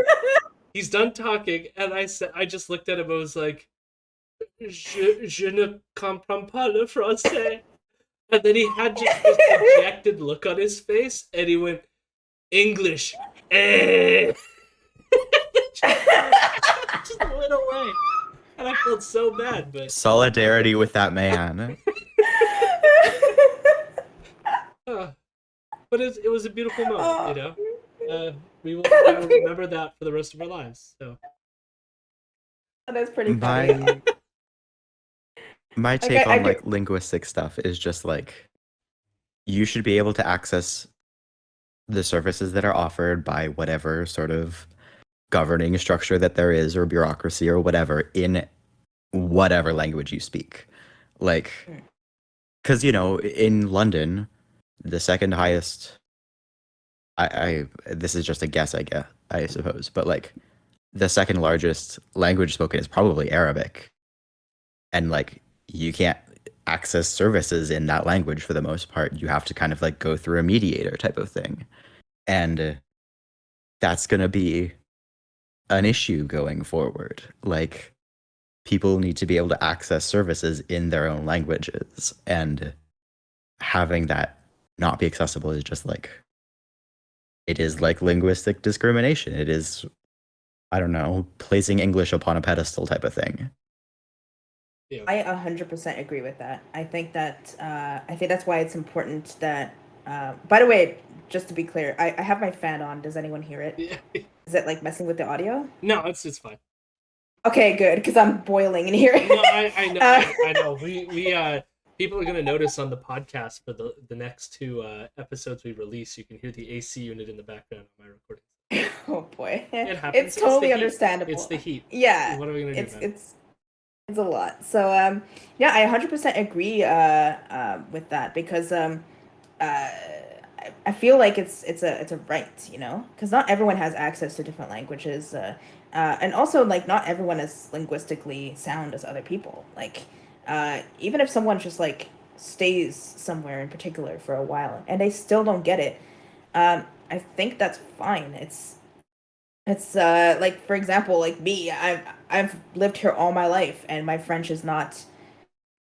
he's done talking, and I just looked at him and was like, je ne comprends pas le français. And then he had just this dejected look on his face, and he went, English. Eh. Just went away. And I felt so bad, but Solidarity with that man. but it was a beautiful moment, you know. We will remember that for the rest of our lives. So That's pretty funny. My Like, take I on do- like linguistic stuff is just like you should be able to access the services that are offered by whatever sort of governing structure that there is, or bureaucracy or whatever, in whatever language you speak. Like, because you know, in London, the second highest, I this is just a guess, I suppose, but like the second largest language spoken is probably Arabic, and like you can't access services in that language for the most part. You have to kind of like go through a mediator type of thing, and that's gonna be an issue going forward. Like, people need to be able to access services in their own languages, and having that not be accessible is just like, it is like linguistic discrimination. It is, I don't know, placing English upon a pedestal type of thing. yeah. I 100% agree with that. I think that's why it's important that. By the way, just to be clear, I have my fan on. Does anyone hear it? Yeah. Is it like messing with the audio? No, it's fine. Okay, good, because I'm boiling in here. No, I know, I know. We people are gonna notice on the podcast for the next two episodes we release, you can hear the AC unit in the background of my recording. Oh boy, It happens. it's totally the heat. understandable. It's the heat. Yeah, What are we gonna do about it? it's a lot. So yeah, I 100% agree with that, because I feel like it's a right, you know, because not everyone has access to different languages, and also like not everyone is linguistically sound as other people. Like, even if someone just like stays somewhere in particular for a while and they still don't get it, I think that's fine. It's like, for example, like me, I've lived here all my life, and my French is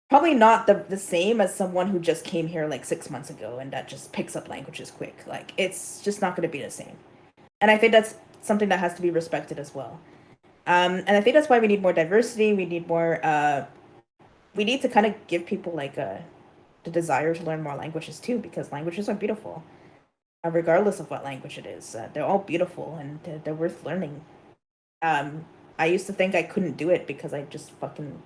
probably not the same as someone who just came here like 6 months ago and that just picks up languages quick. Like, it's just not going to be the same. And I think that's something that has to be respected as well. And I think that's why we need more diversity. We need more. We need to kind of give people like the desire to learn more languages too, because languages are beautiful, regardless of what language it is. They're all beautiful, and they're worth learning. I used to think I couldn't do it because I just fucking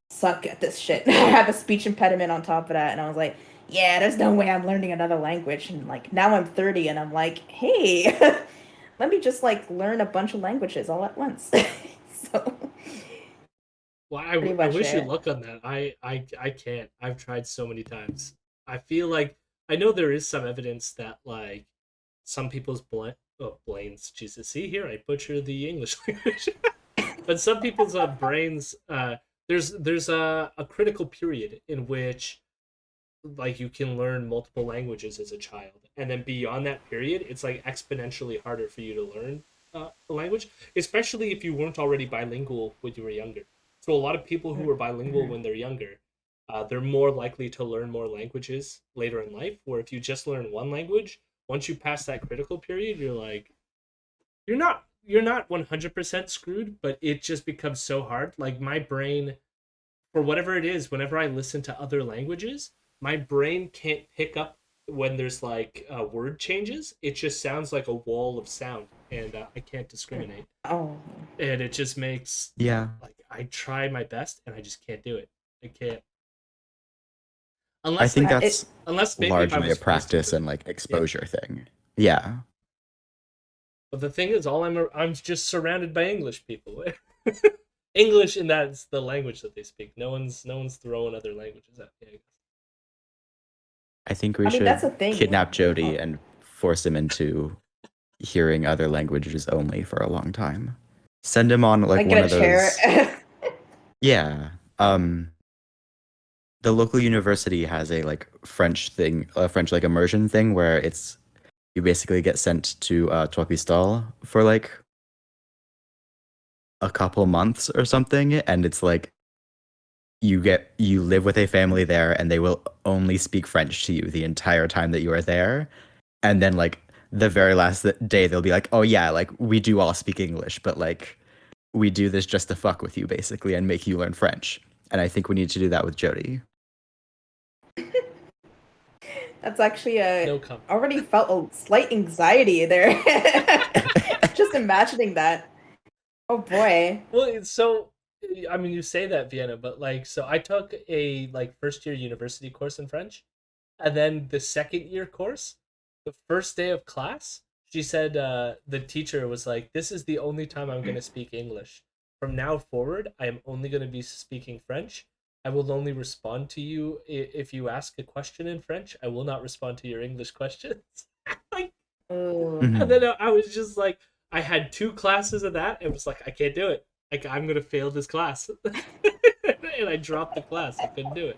suck at this shit. I have a speech impediment on top of that, and I was like, yeah, there's no way I'm learning another language. And like, now I'm 30 and I'm like, hey, let me just like learn a bunch of languages all at once. So Well, pretty I much wish you it. luck on that. I can't. I've tried so many times. I feel like I know there is some evidence that like some people's brains. Jesus, see here, I butcher the English language. But some people's brains. there's a critical period in which like you can learn multiple languages as a child, and then beyond that period it's like exponentially harder for you to learn a language, especially if you weren't already bilingual when you were younger. So a lot of people who are bilingual Mhm. when they're younger, they're more likely to learn more languages later in life, where if you just learn one language, once you pass that critical period, you're like you're not 100% screwed, but it just becomes so hard. Like my brain, for whatever it is, whenever I listen to other languages, my brain can't pick up when there's like word changes. It just sounds like a wall of sound, and I can't discriminate. Oh, And it just makes Yeah. like I try my best, and I just can't do it. I can't I unless think like it that's unless maybe if I largely a was forced into practice it. and like Yeah. exposure thing. Yeah. But the thing is, I'm just surrounded by English people. English, and that's the language that they speak. No one's throwing other languages at me. I guess. I think we I mean, that's should the thing. kidnap Jody Oh, and force him into hearing other languages only for a long time. Send him on like like one get a of chair. those. Yeah. The local university has a like French thing, a French like immersion thing where it's you basically get sent to Tropistal for like a couple months or something, and it's like you live with a family there, and they will only speak French to you the entire time that you are there, and then like the very last day they'll be like, oh yeah, like we do all speak English, but like we do this just to fuck with you basically and make you learn French. And I think we need to do that with Jody. That's actually No comment. already felt a slight anxiety there. Just imagining that. Oh boy. Well, so I mean, you say that, Vienna, but like, so I took a like first year university course in French, and then the second year course, the first day of class, she said the teacher was like, "This is the only time I'm going to speak English. From now forward, I am only going to be speaking French. I will only respond to you if you ask a question in French. I will not respond to your English questions." Like, Ooh. and Mhm. then I was just like, I had two classes of that. It was like, I can't do it. Like, I'm gonna fail this class, and I dropped the class. I couldn't do it.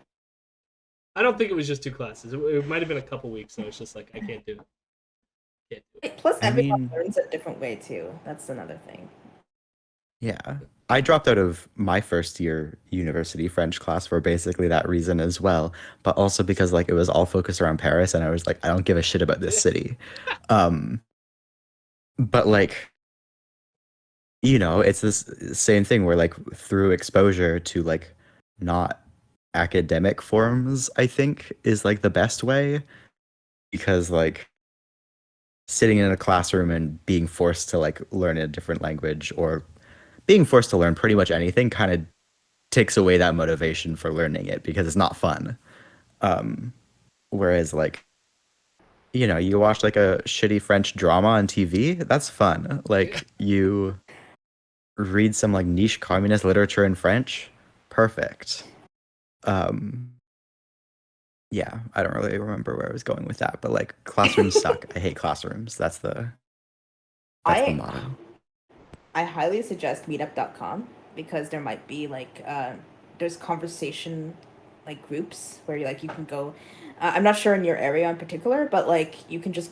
I don't think it was just two classes. It might have been a couple weeks. So it's just like I can't do it. Can't do it. Plus, I everyone mean, learns a different way too. That's another thing. yeah. I dropped out of my first year university French class for basically that reason as well, but also because like it was all focused around Paris and I was like I don't give a shit about this city. Um but like it's this same thing where like through exposure to like not academic forms, I think is like the best way because like sitting in a classroom and being forced to like learn a different language or being forced to learn pretty much anything kind of takes away that motivation for learning it because it's not fun. Um, Whereas like, you watch like a shitty French drama on TV, that's fun. Yeah. Like you read some like niche communist literature in French, perfect. Um, yeah, I don't really remember where I was going with that, but like classrooms suck. I hate classrooms. That's the I motto. I highly suggest meetup.com because there might be like there's conversation like groups where you can go. I'm not sure in your area in particular, but like you can just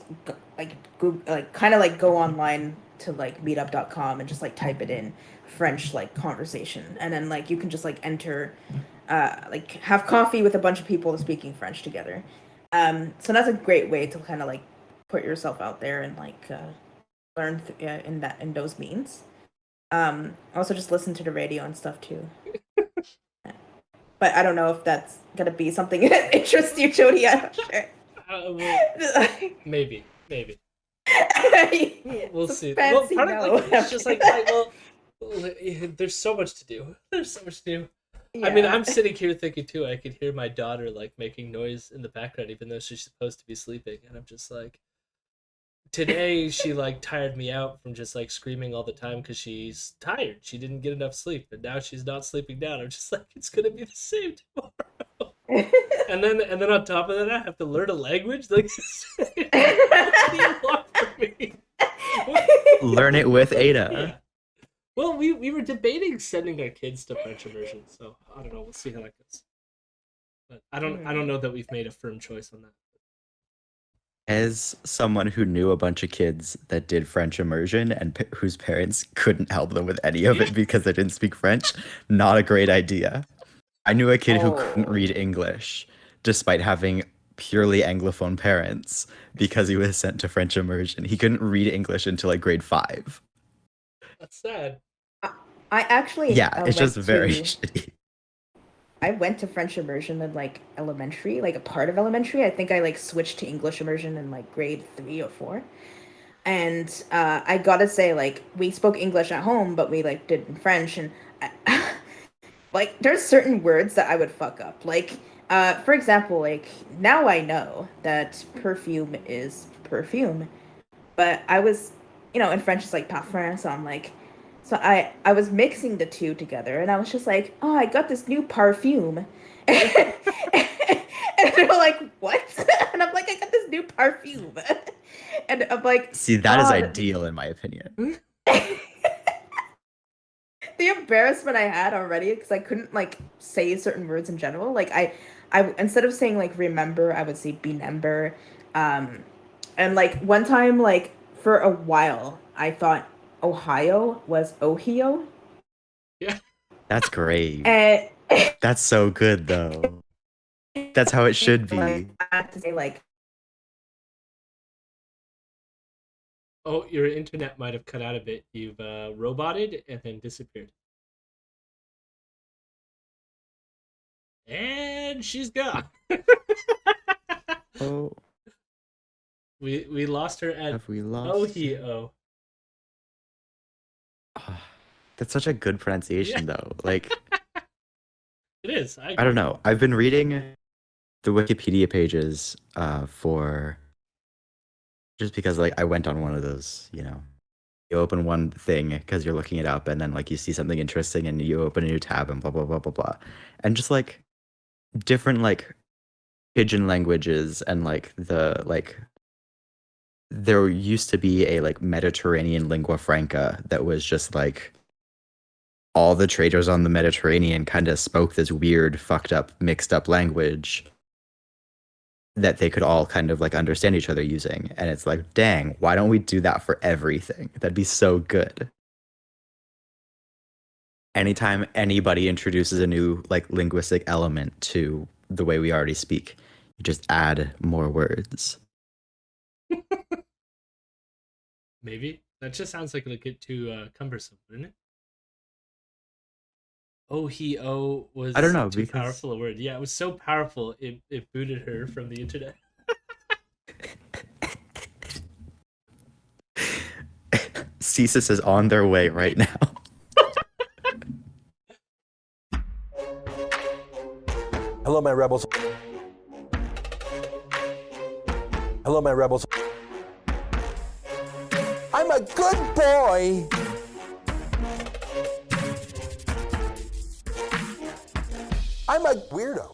like go like kind of like go online to like meetup.com and just like type it in French like conversation, and then like you can just like enter like have coffee with a bunch of people speaking French together. So that's a great way to kind of like put yourself out there and like learn in those means. Also just listen to the radio and stuff too. But I don't know if that's gonna be something that interests you, Jody. I'm not sure. Well, maybe. We'll It's a see. Well, fancy part of no. like it's just like there's so much to do. There's so much to do. I mean, Yeah. I'm sitting here thinking too. I could hear my daughter like making noise in the background, even though she's supposed to be sleeping, and I'm just like, today she like tired me out from just like screaming all the time because she's tired. She didn't get enough sleep, and now she's not sleeping down. I'm just like, it's gonna be the same tomorrow. And then on top of that, I have to learn a language. Like, what do you want from me? Learn it with Yeah. Ada. Well, we were debating sending our kids to French immersion, so I don't know. We'll see how that goes. But I don't know that we've made a firm choice on that. As someone who knew a bunch of kids that did French immersion and whose parents couldn't help them with any of it because they didn't speak French, not a great idea. I knew a kid who couldn't read English despite having purely Anglophone parents because he was sent to French immersion. He couldn't read English until like grade 5. That's sad. I actually Yeah, it's just went very to shitty. I went to French immersion in like elementary, like a part of elementary. I think I like switched to English immersion in like grade 3 or 4. And I gotta say, like, we spoke English at home, but we like did in French, and like there's certain words that I would fuck up. Like, for example, like now I know that perfume is perfume, but I was, in French it's like parfum, so I'm like, so I was mixing the two together, and I was just like, oh, I got this new perfume, and they were like, what? And I'm like, I got this new perfume, and I'm like, See, that is oh, ideal in my opinion. the embarrassment I had already because I couldn't like say certain words in general. Like I instead of saying like remember, I would say benember. And like one time, like for a while, I thought Ohio was Ohio, Yeah. That's great. and That's so good though. That's how it should like be. I had to say like, Oh, your internet might have cut out a bit. You've roboted and then disappeared. And she's gone. Oh, We lost her at have we lost? Ohio. Ah, that's such a good pronunciation though. Like, It is. I don't know. I've been reading the Wikipedia pages for just because like I went on one of those, you open one thing because you're looking it up and then like you see something interesting and you open a new tab and blah blah blah blah blah. And just like different like pidgin languages and like there used to be a like Mediterranean lingua franca that was just like all the traders on the Mediterranean kind of spoke this weird, fucked up, mixed up language that they could all kind of like understand each other using. And it's like, dang, why don't we do that for everything? That'd be so good. Anytime anybody introduces a new like linguistic element to the way we already speak, you just add more words. Maybe. That just sounds like it'll get too cumbersome, wouldn't it? Ohio was I don't know, too because powerful a word. Yeah, it was so powerful it booted her from the internet. CSIS is on their way right now. Hello, my rebels. Hello, my rebels. I'm a good boy. I'm a weirdo.